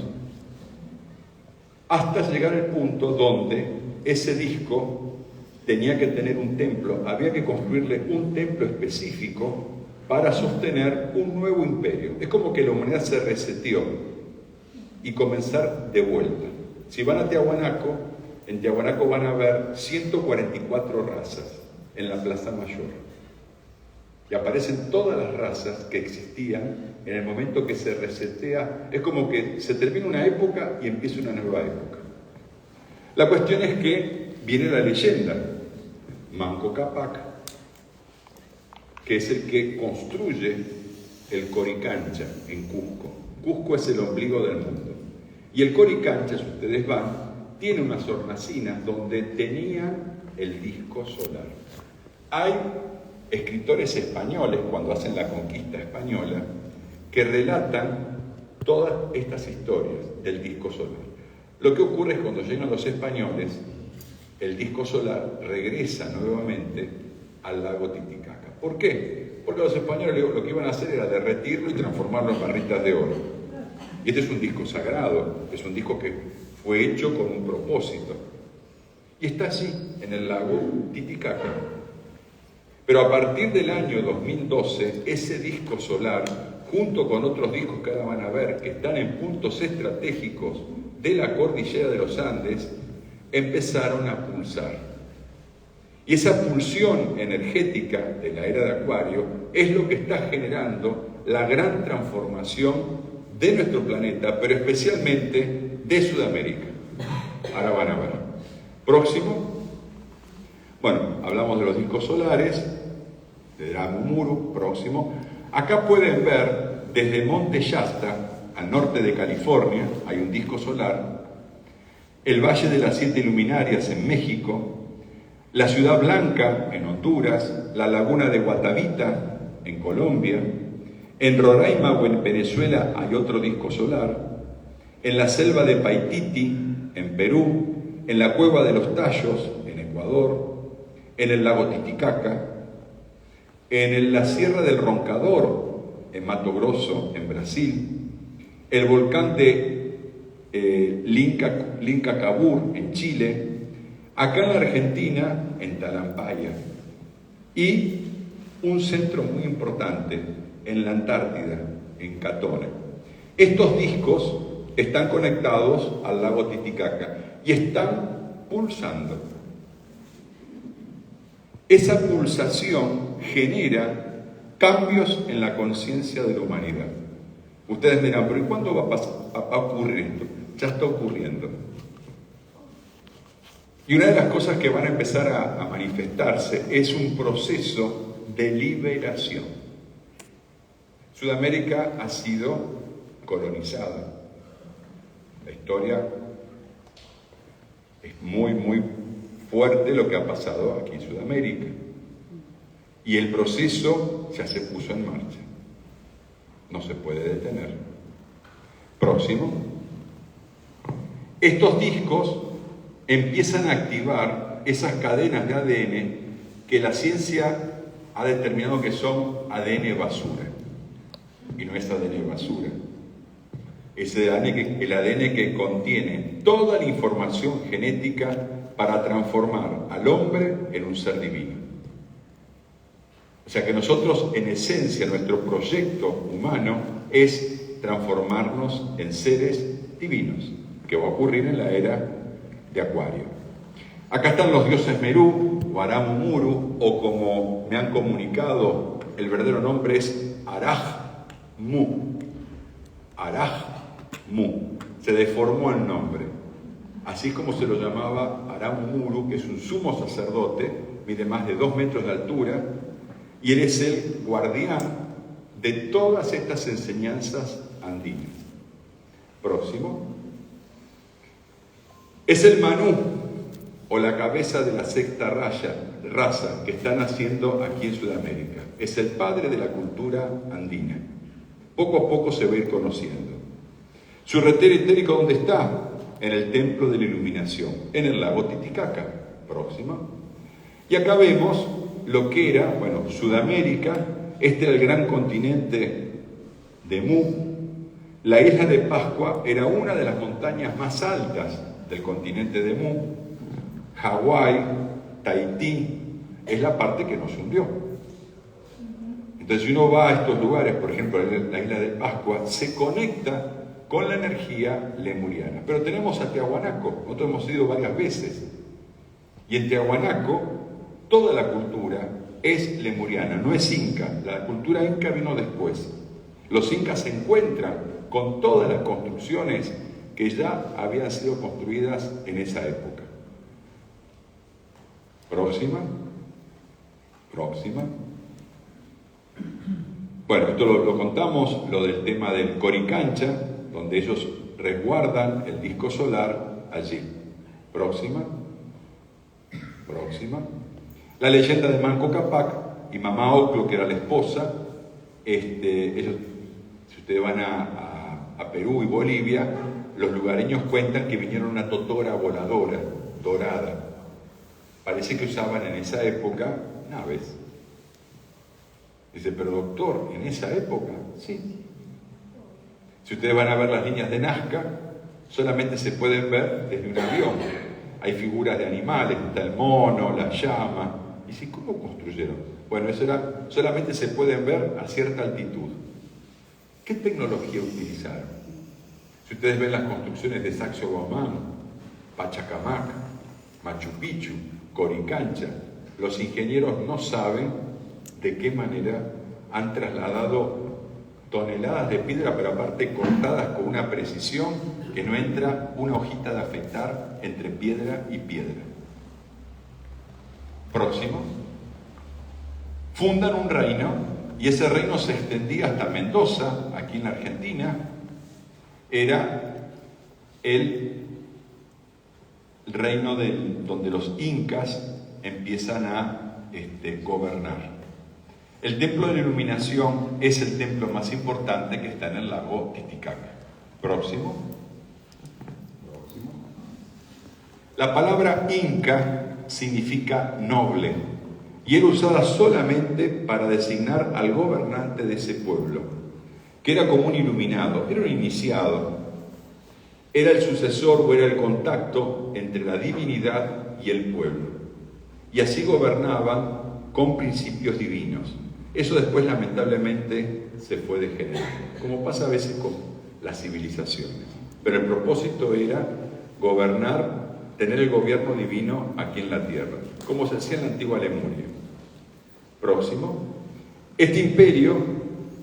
hasta llegar al punto donde ese disco tenía que tener un templo, había que construirle un templo específico para sostener un nuevo imperio. Es como que la humanidad se reseteó y comenzar de vuelta. Si van a Tiahuanaco, en Tiahuanaco van a ver 144 razas en la Plaza Mayor. Y aparecen todas las razas que existían en el momento que se resetea. Es como que se termina una época y empieza una nueva época. La cuestión es que viene la leyenda. Manco Cápac, que es el que construye el Coricancha en Cusco. Cusco es el ombligo del mundo. Y el Coricancha, si ustedes van, tiene unas hornacinas donde tenían el disco solar. Hay escritores españoles cuando hacen la conquista española que relatan todas estas historias del disco solar. Lo que ocurre es cuando llegan los españoles, el disco solar regresa nuevamente al lago Titicaca. ¿Por qué? Porque los españoles lo que iban a hacer era derretirlo y transformarlo en barritas de oro. Y este es un disco sagrado, es un disco que fue hecho con un propósito. Y está allí, en el lago Titicaca. Pero a partir del año 2012, ese disco solar, junto con otros discos que ahora van a ver, que están en puntos estratégicos de la cordillera de los Andes, empezaron a pulsar. Y esa pulsión energética de la era de Acuario es lo que está generando la gran transformación de nuestro planeta, pero especialmente de Sudamérica. Ahora van a ver. Próximo. Bueno, hablamos de los discos solares, de Oumuamuru, próximo. Acá pueden ver desde Monte Shasta, al norte de California, hay un disco solar, el Valle de las Siete Luminarias en México, la Ciudad Blanca en Honduras, la Laguna de Guatavita en Colombia, en Roraima o en Venezuela hay otro disco solar, en la selva de Paititi en Perú, en la Cueva de los Tallos en Ecuador, en el lago Titicaca, en la Sierra del Roncador en Mato Grosso en Brasil, el volcán de Lincacabur en Chile, acá en la Argentina, en Talampaya, y un centro muy importante en la Antártida, en Catona. Estos discos están conectados al lago Titicaca y están pulsando. Esa pulsación genera cambios en la conciencia de la humanidad. Ustedes dirán, pero ¿y cuándo va a ocurrir esto? Ya está ocurriendo. Y una de las cosas que van a empezar a manifestarse es un proceso de liberación. Sudamérica ha sido colonizada. La historia es muy, muy fuerte lo que ha pasado aquí en Sudamérica. Y el proceso ya se puso en marcha. No se puede detener. Próximo. Estos discos empiezan a activar esas cadenas de ADN que la ciencia ha determinado que son ADN basura. Y no es ADN basura. Es el ADN que contiene toda la información genética para transformar al hombre en un ser divino. O sea que nosotros, en esencia, nuestro proyecto humano es transformarnos en seres divinos, que va a ocurrir en la era de Acuario. Acá están los dioses Merú, o Oumuamuru, o como me han comunicado, el verdadero nombre es Araj-Mu. Araj-Mu. Se deformó el nombre. Así como se lo llamaba Oumuamuru, que es un sumo sacerdote, mide más de 2 metros de altura, y él es el guardián de todas estas enseñanzas andinas. Próximo. Es el Manú, o la cabeza de la sexta raza que están naciendo aquí en Sudamérica. Es el padre de la cultura andina. Poco a poco se va a ir conociendo. Su retiro etérico, ¿dónde está? En el Templo de la Iluminación, en el lago Titicaca. Próxima. Y acá vemos lo que era, bueno, Sudamérica. Este era el gran continente de Mu. La isla de Pascua era una de las montañas más altas del continente de Mu. Hawái, Tahití, es la parte que nos hundió. Entonces, si uno va a estos lugares, por ejemplo, la isla de Pascua, se conecta con la energía lemuriana. Pero tenemos a Tiahuanaco, nosotros hemos ido varias veces. Y en Tiahuanaco, toda la cultura es lemuriana, no es inca. La cultura inca vino después. Los incas se encuentran con todas las construcciones que ya habían sido construidas en esa época. Próxima. Próxima. Bueno, esto lo contamos, lo del tema del Coricancha, donde ellos resguardan el disco solar allí. Próxima. Próxima. La leyenda de Manco Cápac y Mamá Oclo, que era la esposa. Ellos, si ustedes van a Perú y Bolivia, los lugareños cuentan que vinieron una totora voladora, dorada. Parece que usaban en esa época naves. Dice, pero doctor, ¿en esa época? Sí. Si ustedes van a ver las líneas de Nazca, solamente se pueden ver desde un avión. Hay figuras de animales, está el mono, la llama. Y dice, ¿cómo construyeron? Bueno, eso solamente se pueden ver a cierta altitud. ¿Qué tecnología utilizaron? Si ustedes ven las construcciones de Sacsayhuamán, Pachacamac, Machu Picchu, Coricancha, los ingenieros no saben de qué manera han trasladado toneladas de piedra, pero aparte cortadas con una precisión que no entra una hojita de afeitar entre piedra y piedra. Próximo. Fundan un reino y ese reino se extendía hasta Mendoza, aquí en la Argentina. Era el reino donde los incas empiezan a gobernar. El templo de la iluminación es el templo más importante que está en el lago Titicaca. Próximo. La palabra inca significa noble y era usada solamente para designar al gobernante de ese pueblo, que era como un iluminado, era un iniciado, era el sucesor o era el contacto entre la divinidad y el pueblo. Y así gobernaban con principios divinos. Eso después lamentablemente se fue degenerando, como pasa a veces con las civilizaciones. Pero el propósito era gobernar, tener el gobierno divino aquí en la tierra, como se hacía en la antigua Lemuria. Próximo. Este imperio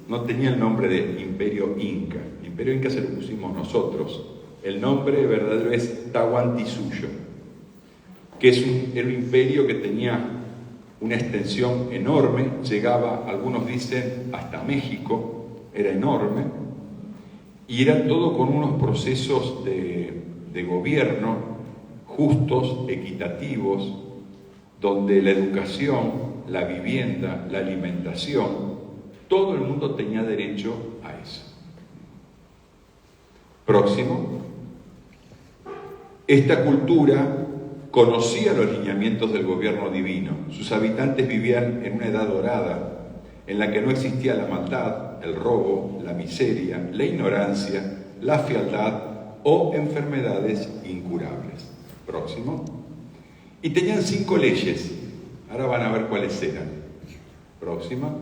no tenía el nombre de Imperio Inca. El Imperio Inca se lo pusimos nosotros. El nombre verdadero es Tahuantinsuyo, que era un imperio que tenía una extensión enorme, llegaba, algunos dicen, hasta México, era enorme, y era todo con unos procesos de gobierno justos, equitativos, donde la educación, la vivienda, la alimentación, todo el mundo tenía derecho a eso. Próximo. Esta cultura conocía los lineamientos del gobierno divino. Sus habitantes vivían en una edad dorada, en la que no existía la maldad, el robo, la miseria, la ignorancia, la fealdad o enfermedades incurables. Próximo. Y tenían 5 leyes. Ahora van a ver cuáles eran. Próxima.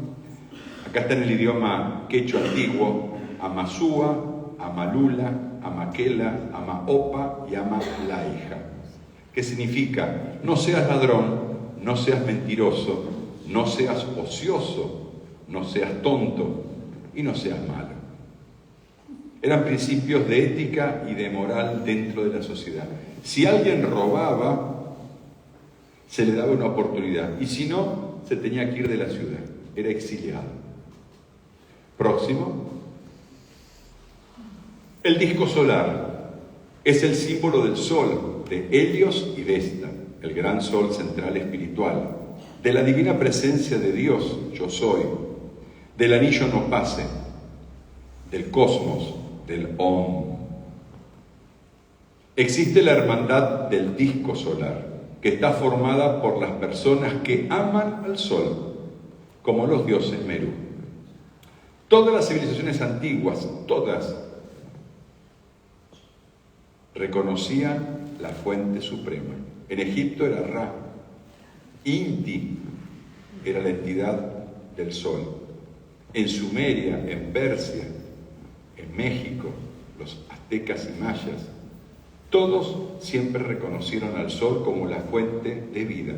Acá está en el idioma quechua antiguo: Amazúa, Amalula, Amaquela, Amaopa y Amalaija. ¿Qué significa? No seas ladrón, no seas mentiroso, no seas ocioso, no seas tonto y no seas malo. Eran principios de ética y de moral dentro de la sociedad. Si alguien robaba, se le daba una oportunidad, y si no, se tenía que ir de la ciudad, era exiliado. Próximo. El disco solar es el símbolo del sol, de Helios y Vesta, el gran sol central espiritual, de la divina presencia de Dios, yo soy, del anillo no pase, del cosmos, del Om. Existe la hermandad del disco solar, que está formada por las personas que aman al sol, como los dioses Merú. Todas las civilizaciones antiguas, todas, reconocían la fuente suprema. En Egipto era Ra, Inti era la entidad del sol. En Sumeria, en Persia, en México, los aztecas y mayas, todos siempre reconocieron al sol como la fuente de vida.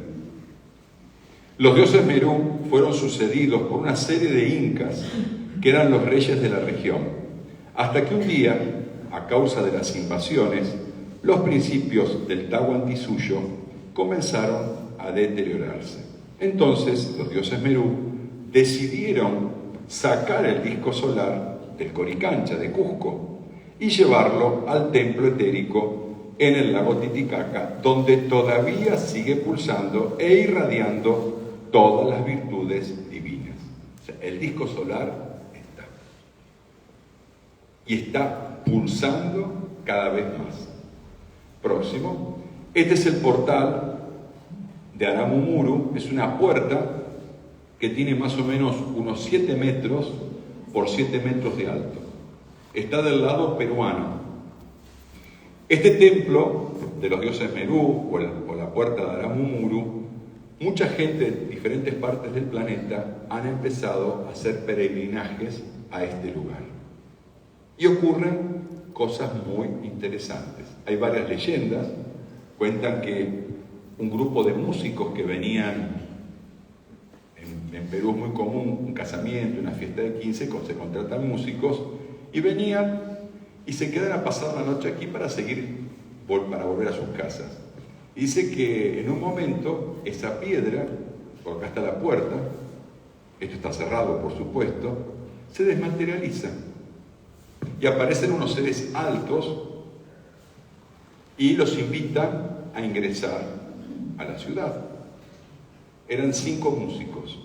Los dioses Merú fueron sucedidos por una serie de incas que eran los reyes de la región, hasta que un día, a causa de las invasiones, los principios del Tahuantinsuyo comenzaron a deteriorarse. Entonces, los dioses Merú decidieron sacar el disco solar del Coricancha, de Cusco, y llevarlo al templo etérico en el lago Titicaca, donde todavía sigue pulsando e irradiando todas las virtudes divinas. O sea, el disco solar está. Y está pulsando cada vez más. Próximo. Este es el portal de Aramumuru. Es una puerta que tiene más o menos unos 7 metros por 7 metros de alto. Está del lado peruano. Este templo de los dioses Merú o la puerta de Aramumuru, mucha gente de diferentes partes del planeta han empezado a hacer peregrinajes a este lugar. Y ocurren cosas muy interesantes. Hay varias leyendas. Cuentan que un grupo de músicos que venían, en Perú es muy común un casamiento, una fiesta de 15, se contratan músicos y venían y se quedan a pasar la noche aquí para volver a sus casas. Dice que en un momento esa piedra, por acá está la puerta, esto está cerrado por supuesto, se desmaterializa y aparecen unos seres altos y los invitan a ingresar a la ciudad. Eran 5 músicos,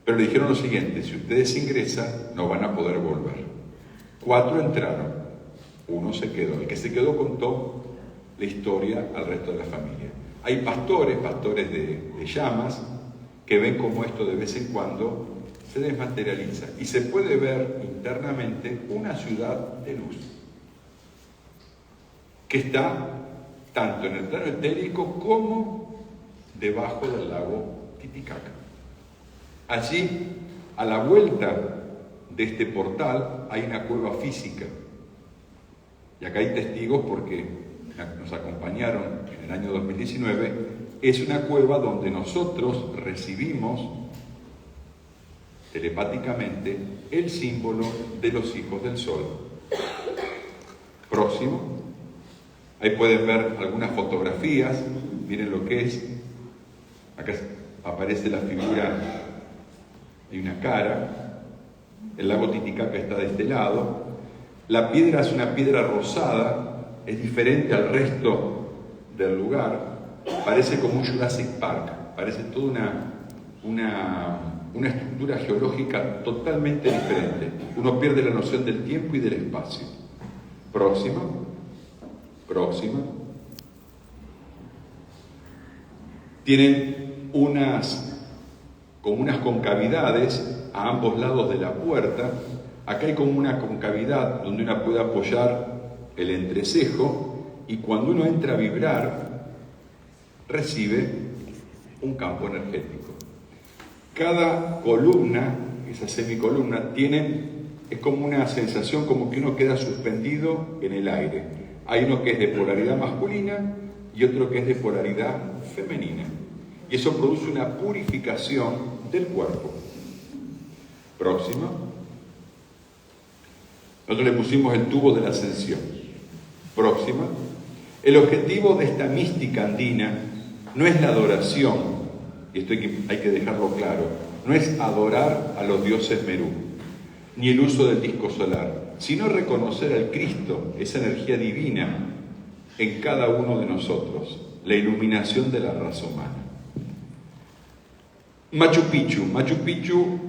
pero le dijeron lo siguiente: si ustedes ingresan no van a poder volver. 4 entraron, 1 se quedó. El que se quedó contó la historia al resto de la familia. Hay pastores de llamas, que ven como esto de vez en cuando se desmaterializa y se puede ver internamente una ciudad de luz que está tanto en el plano etérico como debajo del lago Titicaca. Allí, a la vuelta de este portal, hay una cueva física. Y acá hay testigos porque nos acompañaron en el año 2019. Es una cueva donde nosotros recibimos telepáticamente el símbolo de los hijos del sol. Próximo. Ahí pueden ver algunas fotografías. Miren lo que es. Acá aparece la figura de una cara. El lago Titicaca está de este lado. La piedra es una piedra rosada. Es diferente al resto del lugar. Parece como un Jurassic Park. Parece toda una estructura geológica totalmente diferente. Uno pierde la noción del tiempo y del espacio. Próxima. Tienen como unas concavidades a ambos lados de la puerta. Acá hay como una concavidad donde uno puede apoyar el entrecejo y cuando uno entra a vibrar, recibe un campo energético. Cada columna, esa semicolumna, es como una sensación como que uno queda suspendido en el aire. Hay uno que es de polaridad masculina y otro que es de polaridad femenina. Y eso produce una purificación del cuerpo. Próxima. Nosotros le pusimos el tubo de la ascensión. Próxima. El objetivo de esta mística andina no es la adoración, y esto hay que dejarlo claro, no es adorar a los dioses Merú, ni el uso del disco solar, sino reconocer al Cristo, esa energía divina, en cada uno de nosotros, la iluminación de la raza humana. Machu Picchu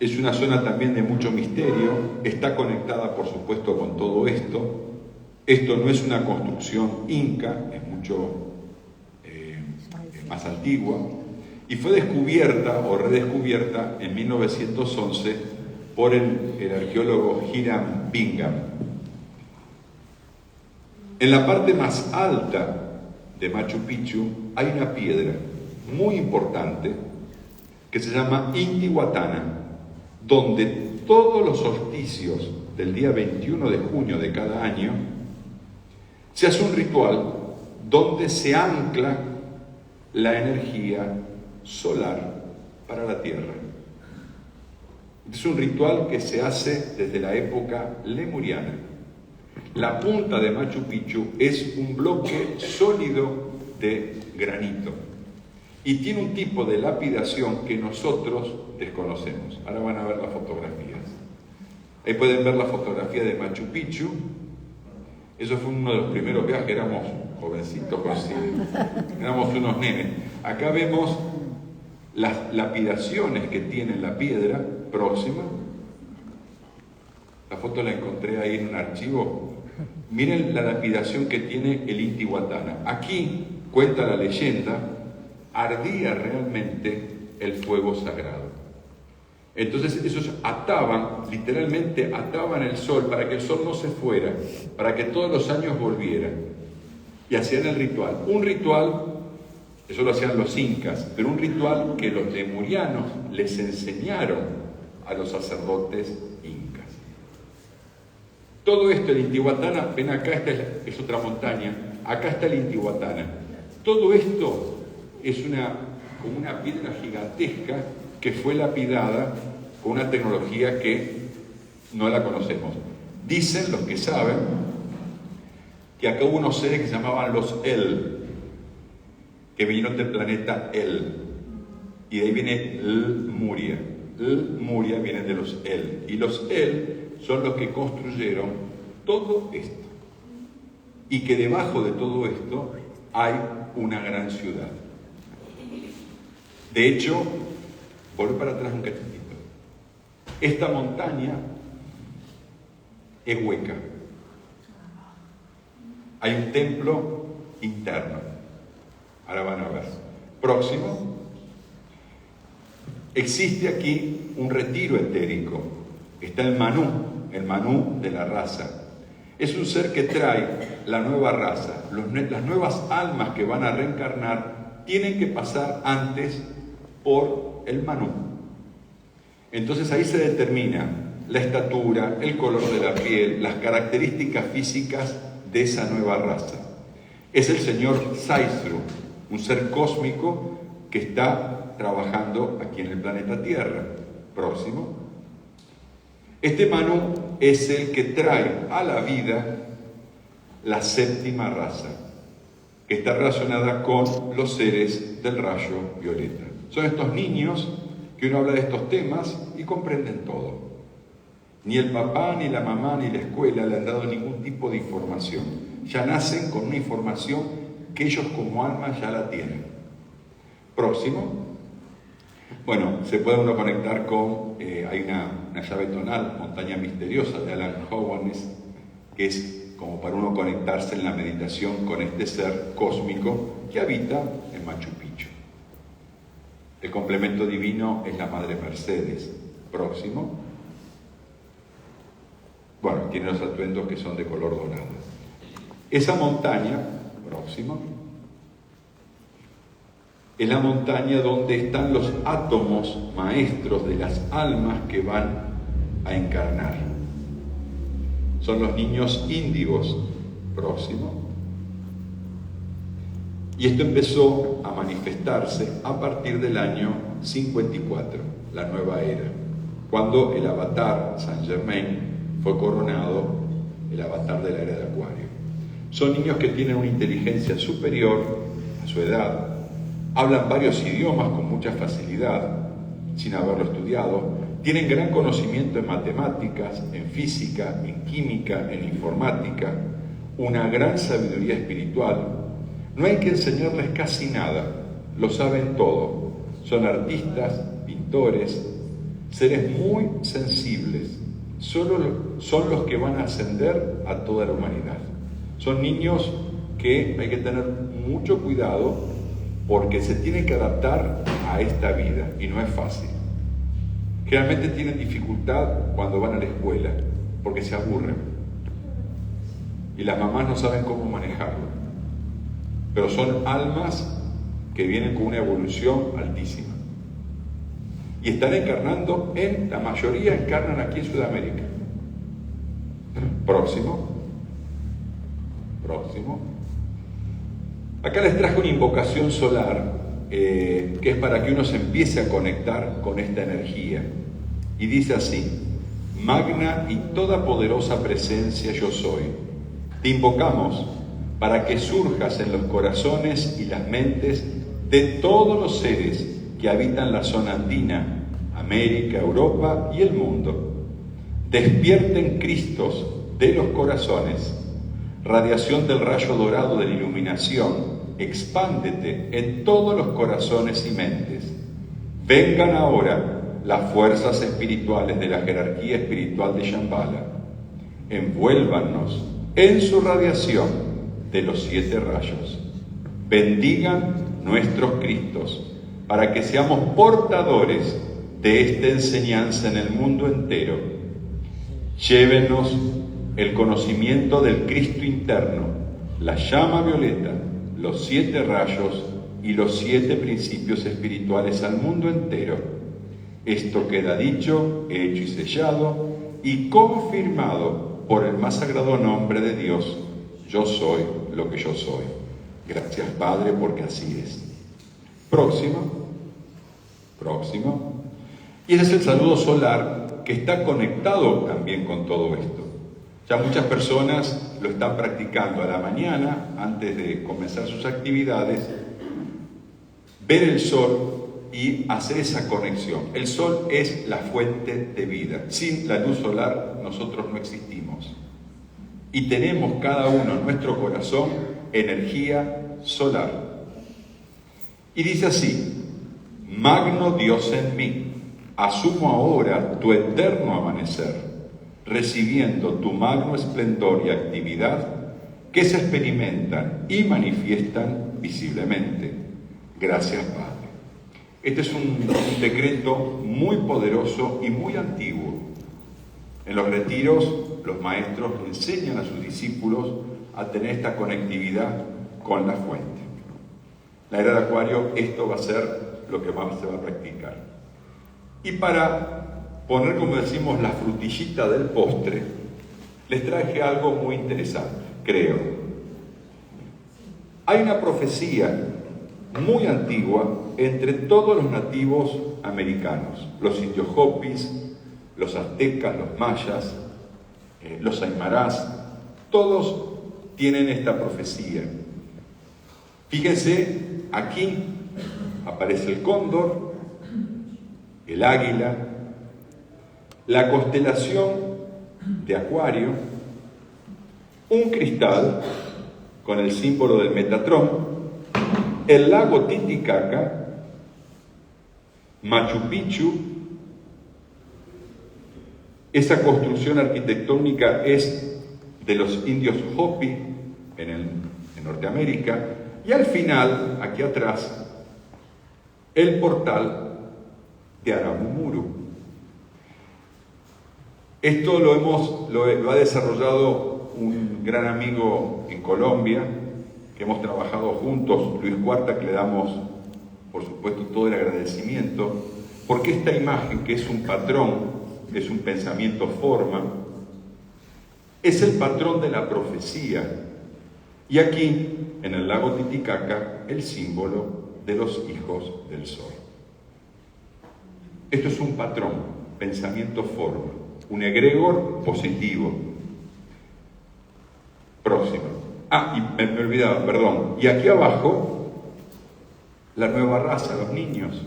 es una zona también de mucho misterio, está conectada por supuesto con todo esto. Esto no es una construcción inca, es mucho más antigua, y fue descubierta o redescubierta en 1911 por el arqueólogo Hiram Bingham. En la parte más alta de Machu Picchu hay una piedra muy importante que se llama Intihuatana, donde todos los solsticios del día 21 de junio de cada año se hace un ritual donde se ancla la energía solar para la Tierra. Es un ritual que se hace desde la época lemuriana. La punta de Machu Picchu es un bloque sólido de granito y tiene un tipo de lapidación que nosotros desconocemos. Ahora van a ver las fotografías. Ahí pueden ver la fotografía de Machu Picchu. Eso fue uno de los primeros viajes, éramos jovencitos, éramos unos nenes. Acá vemos las lapidaciones que tiene la piedra próxima. La foto la encontré ahí en un archivo. Miren la lapidación que tiene el Intihuatana. Aquí, cuenta la leyenda, ardía realmente el fuego sagrado. Entonces esos ataban, literalmente ataban el sol para que el sol no se fuera, para que todos los años volviera. Y hacían el ritual. Un ritual, eso lo hacían los incas, pero un ritual que los lemurianos les enseñaron a los sacerdotes incas. Todo esto, el Intihuatana, ven acá, esta es otra montaña, acá está el Intihuatana. Todo esto es como una piedra gigantesca que fue lapidada con una tecnología que no la conocemos. Dicen los que saben que acá hubo unos seres que se llamaban los El, que vinieron del planeta El, y de ahí viene Muria. Muria viene de los El, y los El son los que construyeron todo esto, y que debajo de todo esto hay una gran ciudad. De hecho, volver para atrás un cachetito. Esta montaña es hueca. Hay un templo interno. Ahora van a ver. Próximo. Existe aquí un retiro etérico. Está el Manú de la raza. Es un ser que trae la nueva raza. Las nuevas almas que van a reencarnar tienen que pasar antes por el Manú. Entonces ahí se determina la estatura, el color de la piel, las características físicas de esa nueva raza. Es el señor Saisru, un ser cósmico que está trabajando aquí en el planeta Tierra. Próximo. Este Manú es el que trae a la vida la séptima raza, que está relacionada con los seres del rayo violeta. Son estos niños que uno habla de estos temas y comprenden todo. Ni el papá, ni la mamá, ni la escuela le han dado ningún tipo de información. Ya nacen con una información que ellos como alma ya la tienen. Próximo. Bueno, se puede uno conectar con, hay una llave tonal, Montaña Misteriosa, de Alan Howard, que es como para uno conectarse en la meditación con este ser cósmico que habita en Machu Picchu. El complemento divino es la Madre Mercedes. Próximo. Bueno, tiene los atuendos que son de color dorado. Esa montaña, próximo, es la montaña donde están los átomos maestros de las almas que van a encarnar. Son los niños índigos. Próximo. Y esto empezó a manifestarse a partir del año 54, la nueva era, cuando el avatar Saint Germain fue coronado, el avatar de la era de Acuario. Son niños que tienen una inteligencia superior a su edad, hablan varios idiomas con mucha facilidad, sin haberlo estudiado, tienen gran conocimiento en matemáticas, en física, en química, en informática, una gran sabiduría espiritual. No hay que enseñarles casi nada, lo saben todo. Son artistas, pintores, seres muy sensibles. Solo son los que van a ascender a toda la humanidad. Son niños que hay que tener mucho cuidado porque se tienen que adaptar a esta vida y no es fácil. Generalmente tienen dificultad cuando van a la escuela porque se aburren y las mamás no saben cómo manejarlo. Pero son almas que vienen con una evolución altísima. Y están encarnando la mayoría encarnan aquí en Sudamérica. Próximo. Acá les traje una invocación solar, que es para que uno se empiece a conectar con esta energía. Y dice así: Magna y todopoderosa presencia yo soy. Te invocamos para que surjas en los corazones y las mentes de todos los seres que habitan la zona andina, América, Europa y el mundo. Despierten Cristos de los corazones, radiación del rayo dorado de la iluminación, expándete en todos los corazones y mentes. Vengan ahora las fuerzas espirituales de la jerarquía espiritual de Shambhala, envuélvannos en su radiación de los 7 rayos. Bendigan nuestros Cristos, para que seamos portadores de esta enseñanza en el mundo entero. Llévenos el conocimiento del Cristo interno, la llama violeta, los 7 rayos y los 7 principios espirituales al mundo entero. Esto queda dicho, hecho y sellado y confirmado por el más sagrado nombre de Dios. Yo soy lo que yo soy. Gracias, Padre, porque así es. Próximo. Y ese es el saludo solar que está conectado también con todo esto. Ya muchas personas lo están practicando a la mañana, antes de comenzar sus actividades, ver el sol y hacer esa conexión. El sol es la fuente de vida. Sin la luz solar nosotros no existimos. Y tenemos cada uno en nuestro corazón energía solar. Y dice así: Magno Dios en mí, asumo ahora tu eterno amanecer, recibiendo tu magno esplendor y actividad que se experimentan y manifiestan visiblemente. Gracias, Padre. Este es un decreto muy poderoso y muy antiguo. En los retiros, los maestros enseñan a sus discípulos a tener esta conectividad con la fuente. La era de Acuario, esto va a ser lo que más se va a practicar. Y para poner, como decimos, la frutillita del postre, les traje algo muy interesante, creo. Hay una profecía muy antigua entre todos los nativos americanos, los indios Hopis, los aztecas, los mayas, los aymarás, todos tienen esta profecía. Fíjense, aquí aparece el cóndor, el águila, la constelación de Acuario, un cristal con el símbolo del Metatrón, el lago Titicaca, Machu Picchu. Esa construcción arquitectónica es de los indios Hopi en Norteamérica, y al final, aquí atrás, el portal de Aramumuru. Esto lo ha desarrollado un gran amigo en Colombia, que hemos trabajado juntos, Luis Cuarta, que le damos, por supuesto, todo el agradecimiento, porque esta imagen, que es un patrón, es un pensamiento forma, es el patrón de la profecía. Y aquí, en el lago Titicaca, el símbolo de los hijos del sol. Esto es un patrón, pensamiento forma, un egregor positivo. Próximo. Y me olvidaba, perdón. Y aquí abajo, la nueva raza, los niños.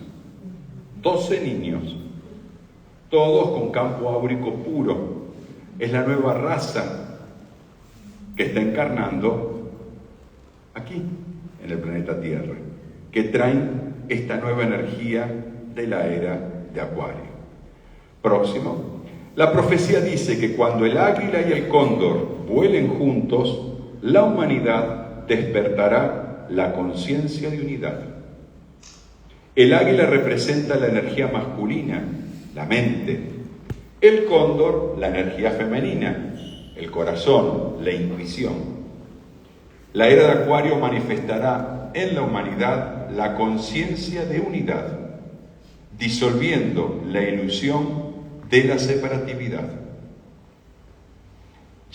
12 niños, todos con campo áurico puro. Es la nueva raza que está encarnando aquí, en el planeta Tierra, que traen esta nueva energía de la era de Acuario. Próximo. La profecía dice que cuando el águila y el cóndor vuelen juntos, la humanidad despertará la conciencia de unidad. El águila representa la energía masculina, la mente. El cóndor, la energía femenina, el corazón, la intuición. La era de Acuario manifestará en la humanidad la conciencia de unidad, disolviendo la ilusión de la separatividad.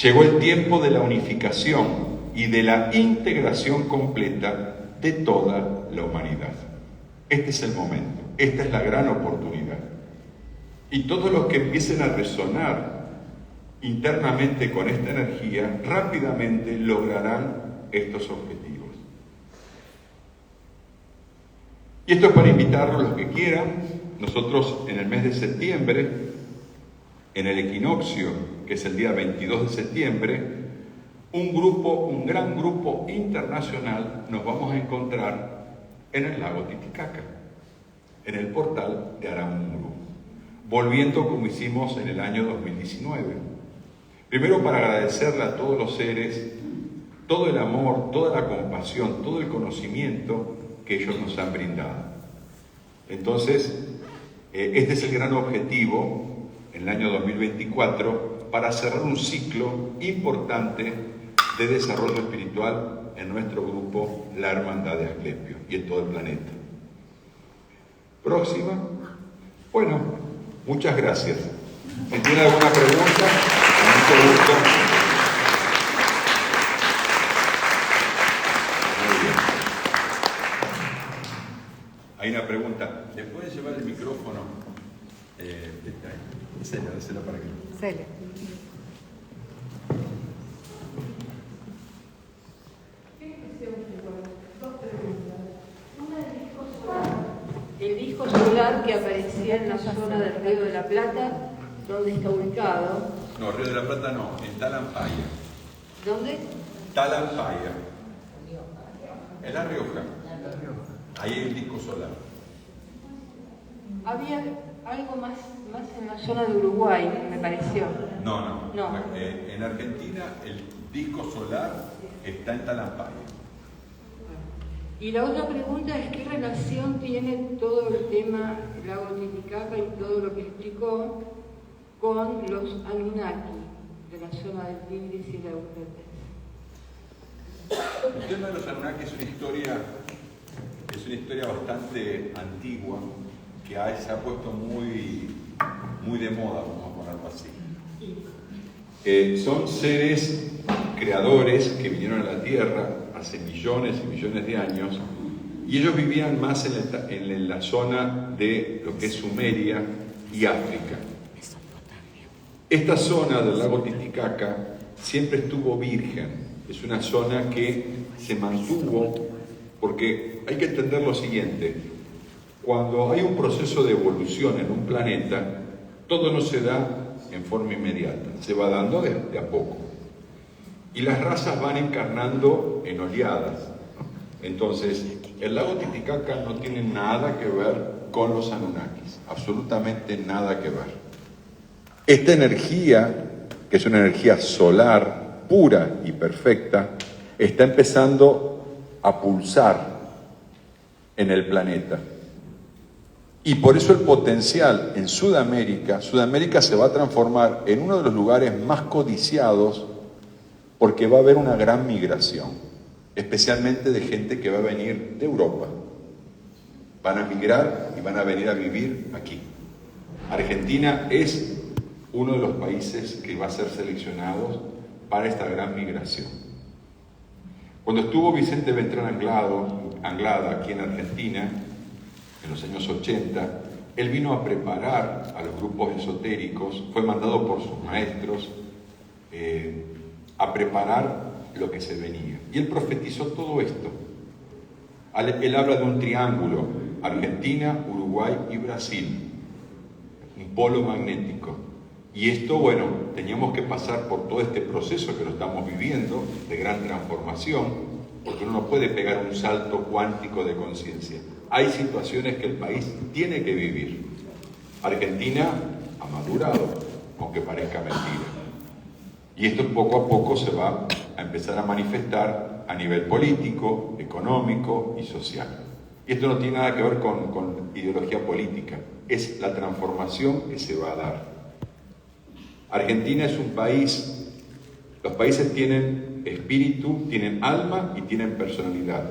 Llegó el tiempo de la unificación y de la integración completa de toda la humanidad. Este es el momento, esta es la gran oportunidad. Y todos los que empiecen a resonar internamente con esta energía, rápidamente lograrán estos objetivos. Y esto es para invitarlos, los que quieran. Nosotros en el mes de septiembre, en el equinoccio, que es el día 22 de septiembre, un gran grupo internacional, nos vamos a encontrar en el lago Titicaca, en el portal de Aramuro, volviendo como hicimos en el año 2019. Primero para agradecerle a todos los seres todo el amor, toda la compasión, todo el conocimiento que ellos nos han brindado. Entonces, este es el gran objetivo en el año 2024 para cerrar un ciclo importante de desarrollo espiritual en nuestro grupo, la Hermandad de Asclepio, y en todo el planeta. Próxima. Bueno, muchas gracias. Si tiene alguna pregunta, con mucho gusto. Muy bien. Hay una pregunta. ¿Le pueden llevar el micrófono? Déselo para que... Celia. El disco solar que aparecía en la zona del Río de la Plata, ¿dónde está ubicado? No, Río de la Plata no, en Talampaya. ¿Dónde? Talampaya. En La Rioja. Ahí hay el disco solar. Había algo más en la zona de Uruguay, me pareció. No. No. En Argentina el disco solar está en Talampaya. Y la otra pregunta es qué relación tiene todo el tema lago Titicaca y todo lo que explicó con los Anunnaki de la zona del Tigris y la Éufrates. El tema de los Anunnaki es una historia bastante antigua que se ha puesto muy de moda, vamos a ponerlo así. Son seres creadores que vinieron a la Tierra hace millones y millones de años, y ellos vivían más en la zona de lo que es Sumeria y África. Esta zona del lago Titicaca siempre estuvo virgen, es una zona que se mantuvo, porque hay que entender lo siguiente: cuando hay un proceso de evolución en un planeta, todo no se da en forma inmediata, se va dando de a poco. Y las razas van encarnando en oleadas. Entonces, el lago Titicaca no tiene nada que ver con los Anunnakis, absolutamente nada que ver. Esta energía, que es una energía solar, pura y perfecta, está empezando a pulsar en el planeta. Y por eso el potencial en Sudamérica se va a transformar en uno de los lugares más codiciados, porque va a haber una gran migración, especialmente de gente que va a venir de Europa. Van a migrar y van a venir a vivir aquí. Argentina es uno de los países que va a ser seleccionados para esta gran migración. Cuando estuvo Vicente Beltrán Anglada aquí en Argentina, en los años 80, él vino a preparar a los grupos esotéricos, fue mandado por sus maestros a preparar lo que se venía. Y él profetizó todo esto. Él habla de un triángulo: Argentina, Uruguay y Brasil, un polo magnético. Y esto, bueno, teníamos que pasar por todo este proceso que lo estamos viviendo, de gran transformación, porque uno no puede pegar un salto cuántico de conciencia. Hay situaciones que el país tiene que vivir. Argentina ha madurado, aunque parezca mentira. Y esto poco a poco se va a empezar a manifestar a nivel político, económico y social. Y esto no tiene nada que ver con ideología política, es la transformación que se va a dar. Argentina es un país, los países tienen espíritu, tienen alma y tienen personalidad.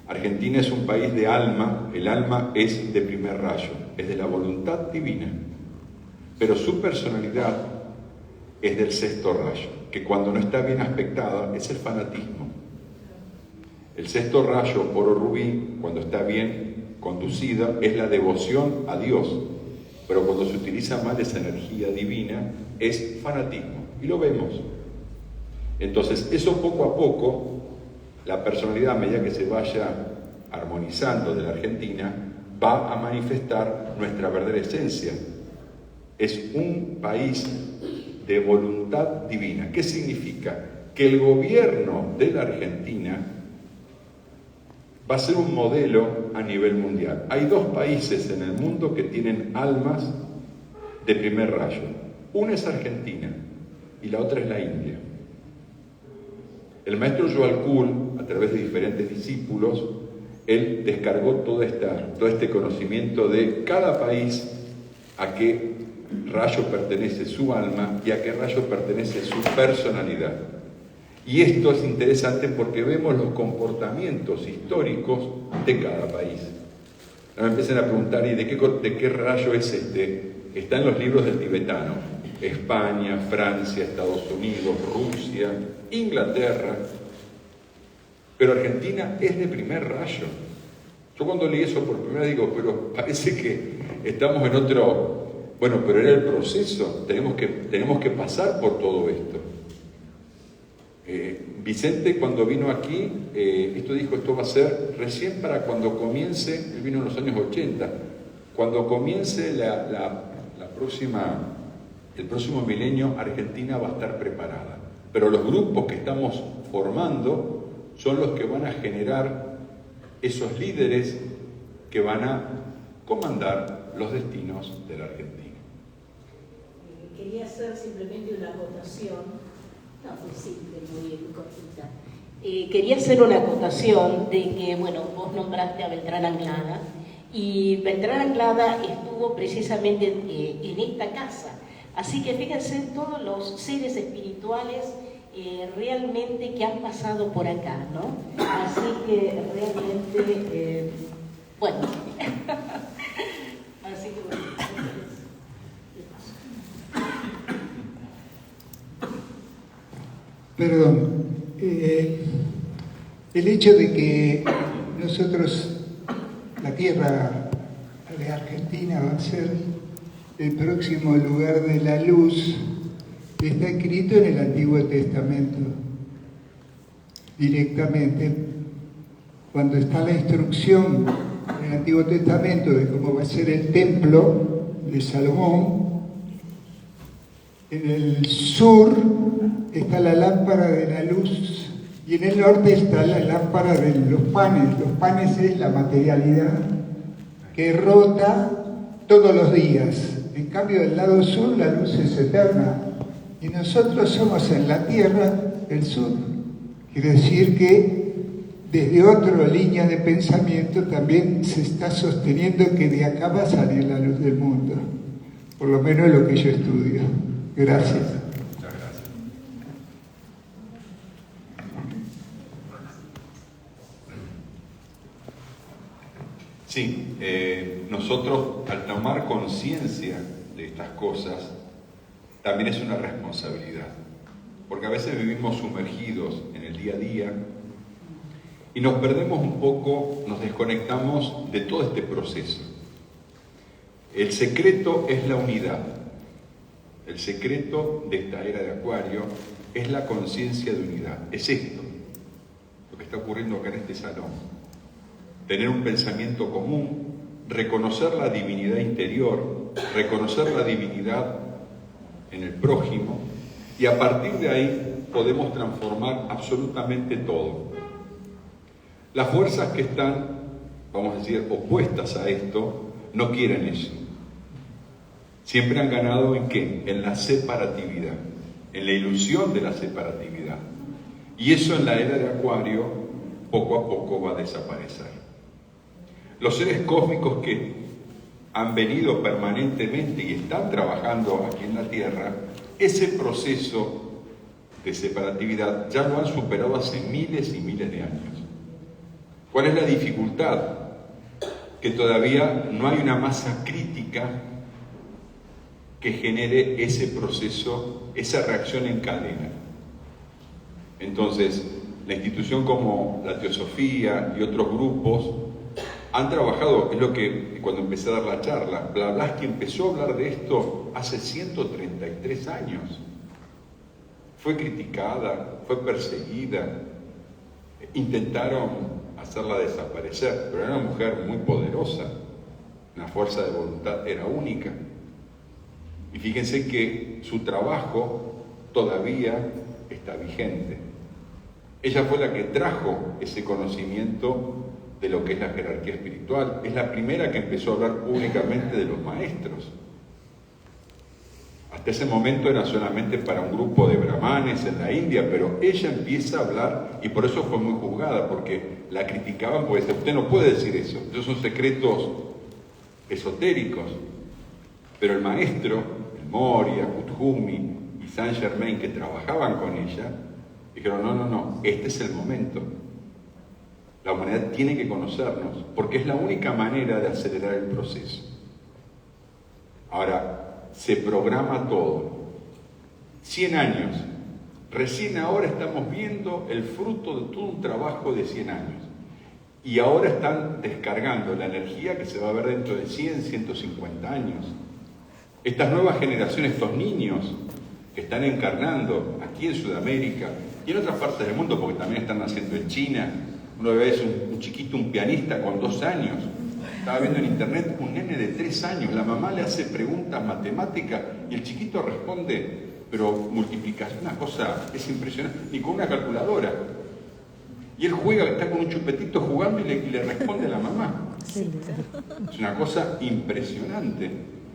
Argentina es un país de alma, el alma es de primer rayo, es de la voluntad divina, pero su personalidad es del sexto rayo, que cuando no está bien aspectada es el fanatismo. El sexto rayo, oro rubí, cuando está bien conducida, es la devoción a Dios, pero cuando se utiliza mal esa energía divina es fanatismo, y lo vemos. Entonces, eso poco a poco, la personalidad, a medida que se vaya armonizando de la Argentina, va a manifestar nuestra verdadera esencia. Es un país de voluntad divina. ¿Qué significa? Que el gobierno de la Argentina va a ser un modelo a nivel mundial. Hay 2 países en el mundo que tienen almas de primer rayo. Una es Argentina y la otra es la India. El maestro Joel Kuhl, a través de diferentes discípulos, él descargó todo este conocimiento de cada país, a qué rayo pertenece su alma y a qué rayo pertenece su personalidad. Y esto es interesante porque vemos los comportamientos históricos de cada país. Ahora me empiezan a preguntar, ¿y de qué rayo es este? Está en los libros del tibetano. España, Francia, Estados Unidos, Rusia, Inglaterra. Pero Argentina es de primer rayo. Yo cuando leí eso por primera vez digo, pero parece que estamos en otro... Bueno, pero era el proceso. Tenemos que pasar por todo esto. Vicente, cuando vino aquí, esto va a ser recién para cuando comience, él vino en los años 80, cuando comience el próximo milenio, Argentina va a estar preparada. Pero los grupos que estamos formando son los que van a generar esos líderes que van a comandar los destinos de la Argentina. Quería hacer simplemente una acotación. No, muy simple, muy cortita. Quería hacer una acotación de que, bueno, vos nombraste a Beltrán Anglada, y Beltrán Anglada estuvo precisamente en esta casa. Así que fíjense todos los seres espirituales realmente que han pasado por acá, ¿no? Así que realmente, bueno. Así que bueno. Perdón, el hecho de que nosotros, la tierra de Argentina va a ser el próximo lugar de la luz, está escrito en el Antiguo Testamento, directamente. Cuando está la instrucción en el Antiguo Testamento de cómo va a ser el templo de Salomón, en el sur está la lámpara de la luz y en el norte está la lámpara de los panes. Los panes es la materialidad que rota todos los días. En cambio, del lado sur la luz es eterna y nosotros somos en la tierra el sur. Quiere decir que desde otra línea de pensamiento también se está sosteniendo que de acá va a salir la luz del mundo. Por lo menos es lo que yo estudio. Gracias. Muchas gracias. Sí, nosotros al tomar conciencia de estas cosas, también es una responsabilidad. Porque a veces vivimos sumergidos en el día a día y nos perdemos un poco, nos desconectamos de todo este proceso. El secreto es la unidad. El secreto de esta era de Acuario es la conciencia de unidad. Es esto, lo que está ocurriendo acá en este salón. Tener un pensamiento común, reconocer la divinidad interior, reconocer la divinidad en el prójimo, y a partir de ahí podemos transformar absolutamente todo. Las fuerzas que están, vamos a decir, opuestas a esto, no quieren eso. Siempre han ganado ¿en qué? En la separatividad, en la ilusión de la separatividad. Y eso en la era de Acuario poco a poco va a desaparecer. Los seres cósmicos que han venido permanentemente y están trabajando aquí en la Tierra, ese proceso de separatividad ya lo han superado hace miles y miles de años. ¿Cuál es la dificultad? Que todavía no hay una masa crítica que genere ese proceso, esa reacción en cadena. Entonces, la institución como la Teosofía y otros grupos han trabajado, es lo que cuando empecé a dar la charla, Blavatsky empezó a hablar de esto hace 133 años. Fue criticada, fue perseguida, intentaron hacerla desaparecer, pero era una mujer muy poderosa, una fuerza de voluntad era única. Y fíjense que su trabajo todavía está vigente. Ella fue la que trajo ese conocimiento de lo que es la jerarquía espiritual. Es la primera que empezó a hablar públicamente de los maestros. Hasta ese momento era solamente para un grupo de brahmanes en la India, pero ella empieza a hablar, y por eso fue muy juzgada, porque la criticaban, porque decían, usted no puede decir eso, esos son secretos esotéricos. Pero el maestro, el Moria, Kuthumi y Saint Germain, que trabajaban con ella, dijeron, no, este es el momento. La humanidad tiene que conocernos, porque es la única manera de acelerar el proceso. Ahora, se programa todo. 100 años. Recién ahora estamos viendo el fruto de todo un trabajo de 100 años. Y ahora están descargando la energía que se va a ver dentro de 100, 150 años. Estas nuevas generaciones, estos niños que están encarnando aquí en Sudamérica y en otras partes del mundo, porque también están naciendo en China. Una vez un chiquito, un pianista con 2 años. Estaba viendo en internet un nene de 3 años, la mamá le hace preguntas matemáticas y el chiquito responde, pero multiplicación, una cosa, es impresionante, y con una calculadora. Y él juega, está con un chupetito jugando y le responde a la mamá. Sí. Es una cosa impresionante.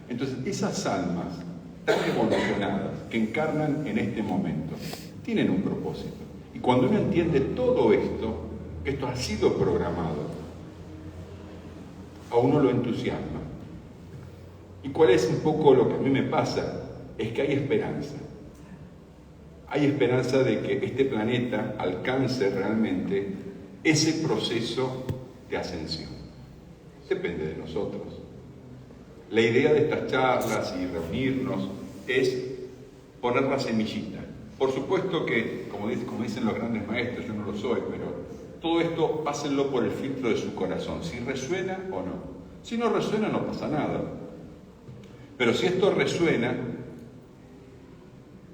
Entonces, esas almas tan evolucionadas que encarnan en este momento, tienen un propósito. Y cuando uno entiende todo esto, que esto ha sido programado, a uno lo entusiasma. ¿Y cuál es un poco lo que a mí me pasa? Es que hay esperanza. Hay esperanza de que este planeta alcance realmente ese proceso de ascensión. Depende de nosotros. La idea de estas charlas y reunirnos es poner la semillita. Por supuesto que, como dicen los grandes maestros, yo no lo soy, pero todo esto pásenlo por el filtro de su corazón, si resuena o no. Si no resuena, no pasa nada. Pero si esto resuena,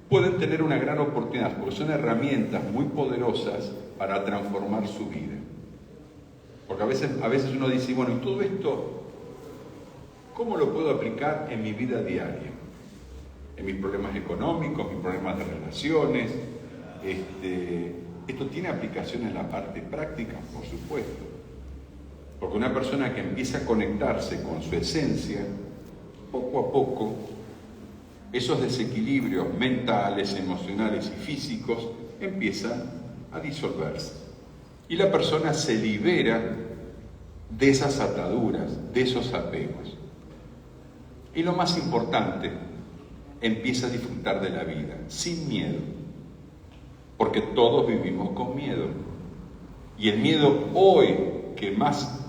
pueden tener una gran oportunidad, porque son herramientas muy poderosas para transformar su vida. Porque a veces uno dice, bueno, ¿y todo esto cómo lo puedo aplicar en mi vida diaria? En mis problemas económicos, mis problemas de relaciones. Esto tiene aplicación en la parte práctica, por supuesto. Porque una persona que empieza a conectarse con su esencia, poco a poco, esos desequilibrios mentales, emocionales y físicos empiezan a disolverse. Y la persona se libera de esas ataduras, de esos apegos. Y lo más importante, empieza a disfrutar de la vida, sin miedo. Porque todos vivimos con miedo. Y el miedo hoy que más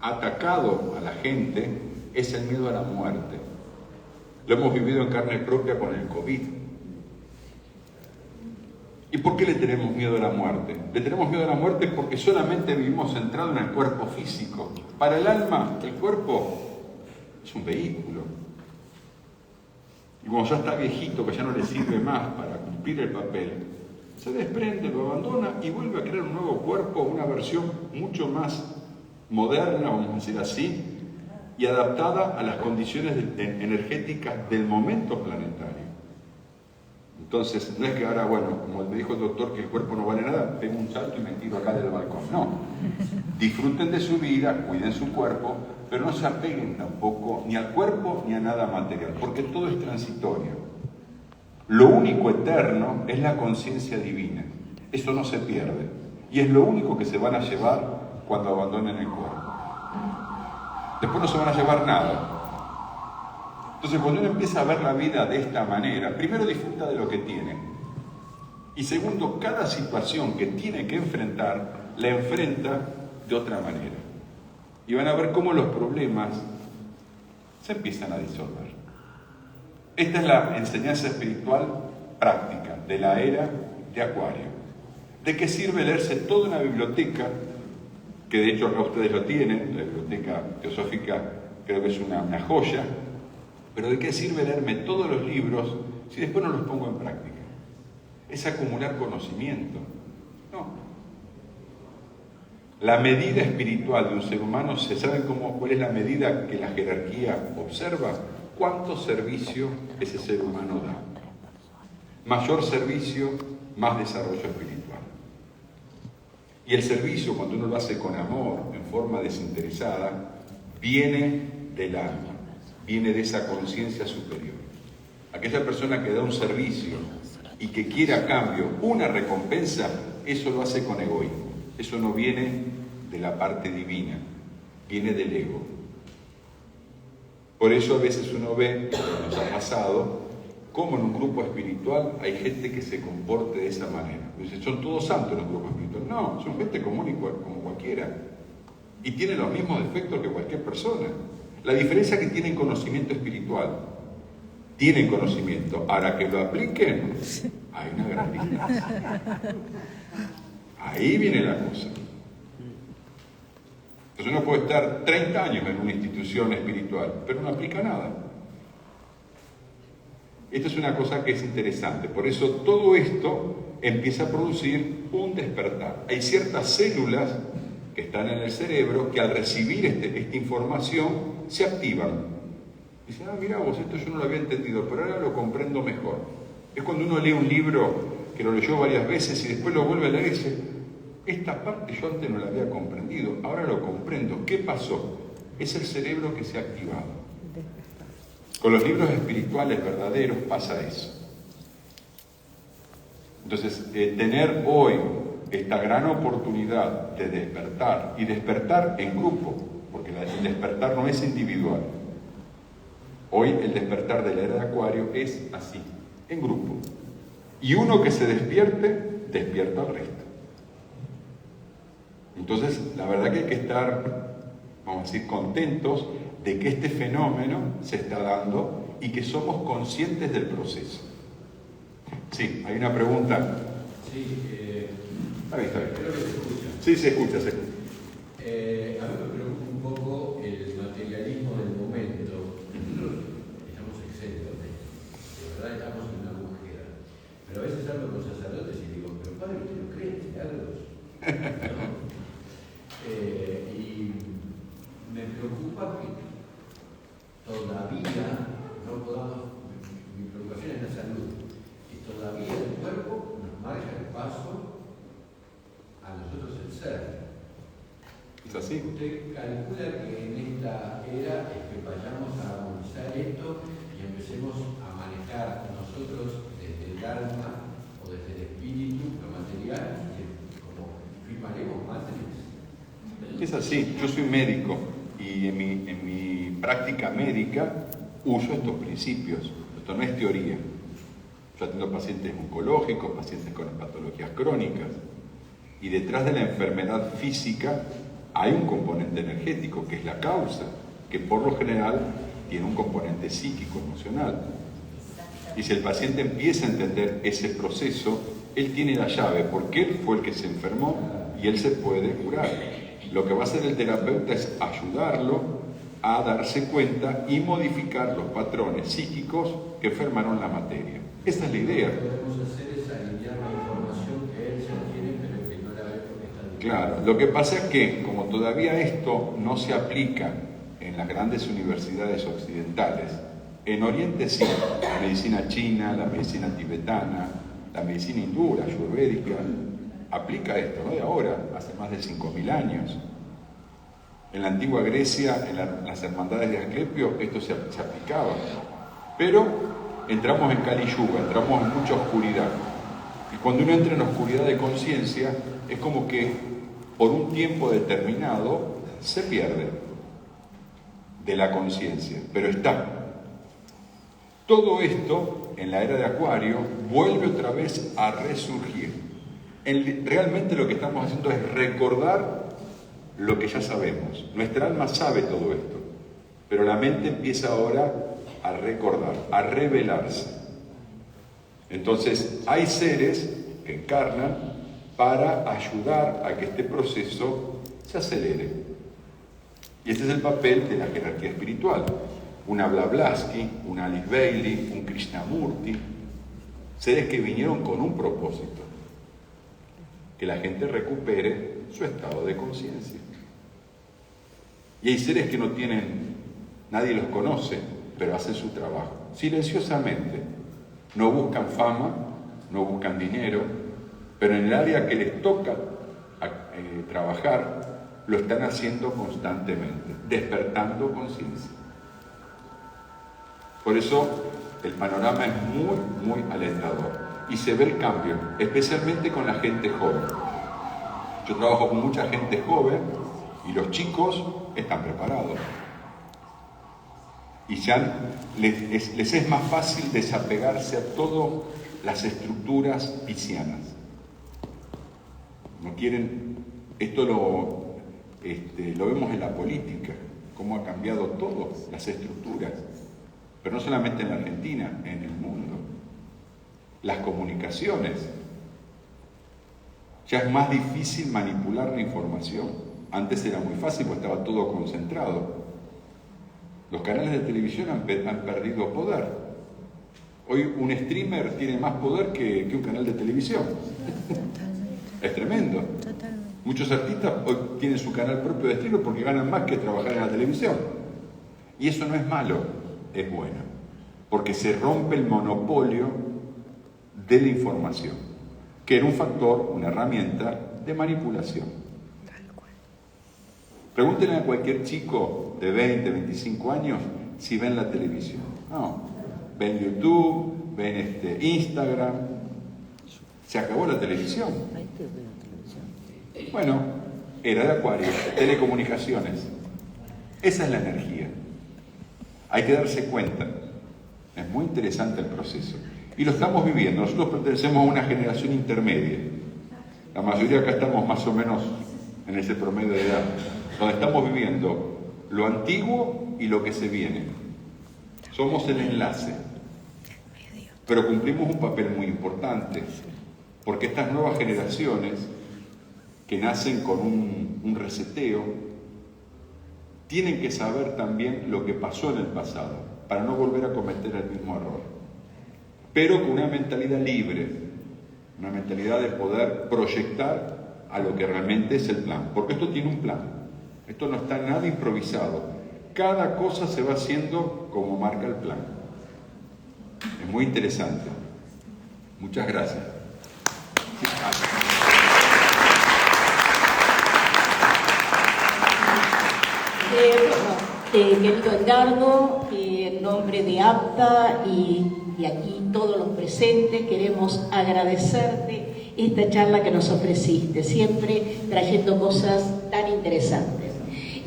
ha atacado a la gente es el miedo a la muerte. Lo hemos vivido en carne propia con el COVID. ¿Y por qué le tenemos miedo a la muerte? Le tenemos miedo a la muerte porque solamente vivimos centrados en el cuerpo físico. Para el alma, el cuerpo es un vehículo. Y cuando ya está viejito, que ya no le sirve más para cumplir el papel, se desprende, lo abandona y vuelve a crear un nuevo cuerpo, una versión mucho más moderna, vamos a decir así, y adaptada a las condiciones energéticas del momento planetario. Entonces, no es que ahora, bueno, como me dijo el doctor que el cuerpo no vale nada, pego un salto y me tiro acá del balcón. No. Disfruten de su vida, cuiden su cuerpo, pero no se apeguen tampoco ni al cuerpo ni a nada material, porque todo es transitorio. Lo único eterno es la conciencia divina. Eso no se pierde. Y es lo único que se van a llevar cuando abandonen el cuerpo. Después no se van a llevar nada. Entonces, cuando uno empieza a ver la vida de esta manera, primero disfruta de lo que tiene. Y segundo, cada situación que tiene que enfrentar, la enfrenta de otra manera. Y van a ver cómo los problemas se empiezan a disolver. Esta es la enseñanza espiritual práctica de la era de Acuario. ¿De qué sirve leerse toda una biblioteca? Que de hecho acá ustedes lo tienen, la biblioteca teosófica creo que es una joya, pero ¿de qué sirve leerme todos los libros si después no los pongo en práctica? Es acumular conocimiento. No. La medida espiritual de un ser humano, ¿se saben cuál es la medida que la jerarquía observa? ¿Cuánto servicio ese ser humano da? Mayor servicio, más desarrollo espiritual. Y el servicio, cuando uno lo hace con amor, en forma desinteresada, viene del alma, viene de esa conciencia superior. Aquella persona que da un servicio y que quiere a cambio una recompensa, eso lo hace con egoísmo. Eso no viene de la parte divina, viene del ego. Por eso a veces uno ve, como nos ha pasado, cómo en un grupo espiritual hay gente que se comporte de esa manera. Dice, son todos santos en un grupo espiritual. No, son gente común y como cualquiera. Y tienen los mismos defectos que cualquier persona. La diferencia es que tienen conocimiento espiritual. Tienen conocimiento. Ahora que lo apliquen, hay una gran diferencia. Ahí viene la cosa. Entonces uno puede estar 30 años en una institución espiritual, pero no aplica nada. Esta es una cosa que es interesante. Por eso todo esto empieza a producir un despertar. Hay ciertas células que están en el cerebro que al recibir esta información se activan. Dicen, mira vos, esto yo no lo había entendido, pero ahora lo comprendo mejor. Es cuando uno lee un libro que lo leyó varias veces y después lo vuelve a leer y dice, esta parte yo antes no la había comprendido, ahora lo comprendo. ¿Qué pasó? Es el cerebro que se ha activado. Con los libros espirituales verdaderos pasa eso. Entonces, tener hoy esta gran oportunidad de despertar, y despertar en grupo, porque el despertar no es individual. Hoy el despertar de la era de Acuario es así, en grupo. Y uno que se despierte, despierta al resto. Entonces, la verdad que hay que estar, vamos a decir, contentos de que este fenómeno se está dando y que somos conscientes del proceso. Sí, hay una pregunta. Sí, Ahí está bien. creo que se escucha. Sí, se escucha, se escucha. A mí me preocupa un poco el materialismo del momento. Estamos exentos de verdad estamos en una búsqueda. Pero a veces hablo con sacerdotes y digo, pero padre, ¿usted no cree en milagros? ¿No? Y me preocupa que todavía no podamos, mi preocupación es la salud, y todavía el cuerpo nos marca el paso a nosotros el ser. ¿Es así? ¿Usted calcula que en esta era es que vayamos a armonizar esto y empecemos a manejar nosotros desde el alma o desde el espíritu, lo material, y como firmaremos Matrix? Es así, yo soy médico y en mi práctica médica uso estos principios. Esto no es teoría. Yo atiendo pacientes oncológicos, pacientes con patologías crónicas, y detrás de la enfermedad física hay un componente energético, que es la causa, que por lo general tiene un componente psíquico, emocional. Y si el paciente empieza a entender ese proceso, él tiene la llave, porque él fue el que se enfermó y él se puede curar. Lo que va a hacer el terapeuta es ayudarlo a darse cuenta y modificar los patrones psíquicos que enfermaron la materia. Esa es la idea. Lo que podemos hacer es alinear la información que él ya tiene, pero que no la ve porque está bien. Claro, lo que pasa es que como todavía esto no se aplica en las grandes universidades occidentales, en Oriente sí, la medicina china, la medicina tibetana, la medicina hindú, la ayurvédica, aplica esto, no de ahora, hace más de 5.000 años. En la antigua Grecia, en las hermandades de Asclepio, esto se aplicaba. Pero entramos en Kali Yuga, entramos en mucha oscuridad. Y cuando uno entra en oscuridad de conciencia, es como que por un tiempo determinado se pierde de la conciencia, pero está. Todo esto, en la era de Acuario, vuelve otra vez a resurgir. Realmente lo que estamos haciendo es recordar lo que ya sabemos. Nuestra alma sabe todo esto, pero la mente empieza ahora a recordar, a revelarse. Entonces, hay seres que encarnan para ayudar a que este proceso se acelere. Y este es el papel de la jerarquía espiritual. Una Blavatsky, una Alice Bailey, un Krishnamurti, seres que vinieron con un propósito: que la gente recupere su estado de conciencia. Y hay seres que no tienen, nadie los conoce, pero hacen su trabajo, silenciosamente. No buscan fama, no buscan dinero, pero en el área que les toca trabajar, lo están haciendo constantemente, despertando conciencia. Por eso el panorama es muy alentador y se ve el cambio, especialmente con la gente joven. Yo trabajo con mucha gente joven y los chicos están preparados. Y ya les es más fácil desapegarse a todas las estructuras piscianas. No quieren, esto lo vemos en la política, cómo ha cambiado todo, las estructuras, pero no solamente en la Argentina, en el mundo. Las comunicaciones, ya es más difícil manipular la información. Antes era muy fácil porque estaba todo concentrado. Los canales de televisión han perdido poder. Hoy un streamer tiene más poder que un canal de televisión. Es tremendo. Muchos artistas hoy tienen su canal propio de streamer porque ganan más que trabajar en la televisión. Y eso no es malo, es bueno. Porque se rompe el monopolio de la información, que era un factor, una herramienta de manipulación. Pregúntenle a cualquier chico de 20, 25 años si ven la televisión. No, ven YouTube, ven Instagram. Se acabó la televisión. Bueno, era de Acuario, telecomunicaciones. Esa es la energía. Hay que darse cuenta. Es muy interesante el proceso. Y lo estamos viviendo. Nosotros pertenecemos a una generación intermedia. La mayoría acá estamos más o menos en ese promedio de edad, donde estamos viviendo lo antiguo y lo que se viene. Somos el enlace, pero cumplimos un papel muy importante, porque estas nuevas generaciones que nacen con un reseteo, tienen que saber también lo que pasó en el pasado, para no volver a cometer el mismo error, pero con una mentalidad libre, una mentalidad de poder proyectar a lo que realmente es el plan, porque esto tiene un plan, esto no está nada improvisado, cada cosa se va haciendo como marca el plan. Es muy interesante. Muchas gracias. Querido Edgardo, en nombre de APTA y aquí todos los presentes, queremos agradecerte esta charla que nos ofreciste, siempre trayendo cosas tan interesantes.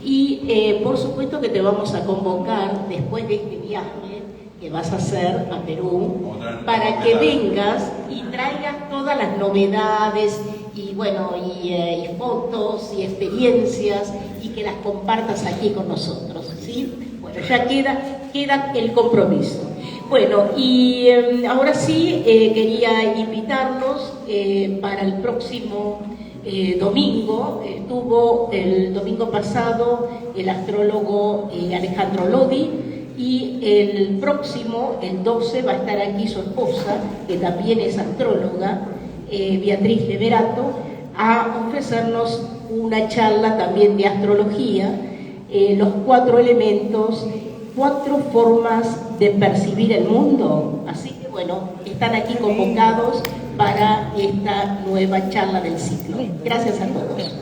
Y por supuesto que te vamos a convocar después de este viaje que vas a hacer a Perú, para que vengas y traigas todas las novedades y bueno, y fotos y experiencias y que las compartas aquí con nosotros, ¿sí? Bueno, ya queda el compromiso. Bueno, y ahora sí quería invitarlos para el próximo domingo. Estuvo el domingo pasado el astrólogo Alejandro Lodi, y el próximo, el 12, va a estar aquí su esposa, que también es astróloga, Beatriz Leverato, a ofrecernos una charla también de astrología, los 4 elementos, 4 formas de percibir el mundo. Así que bueno, están aquí convocados para esta nueva charla del ciclo. Gracias a todos.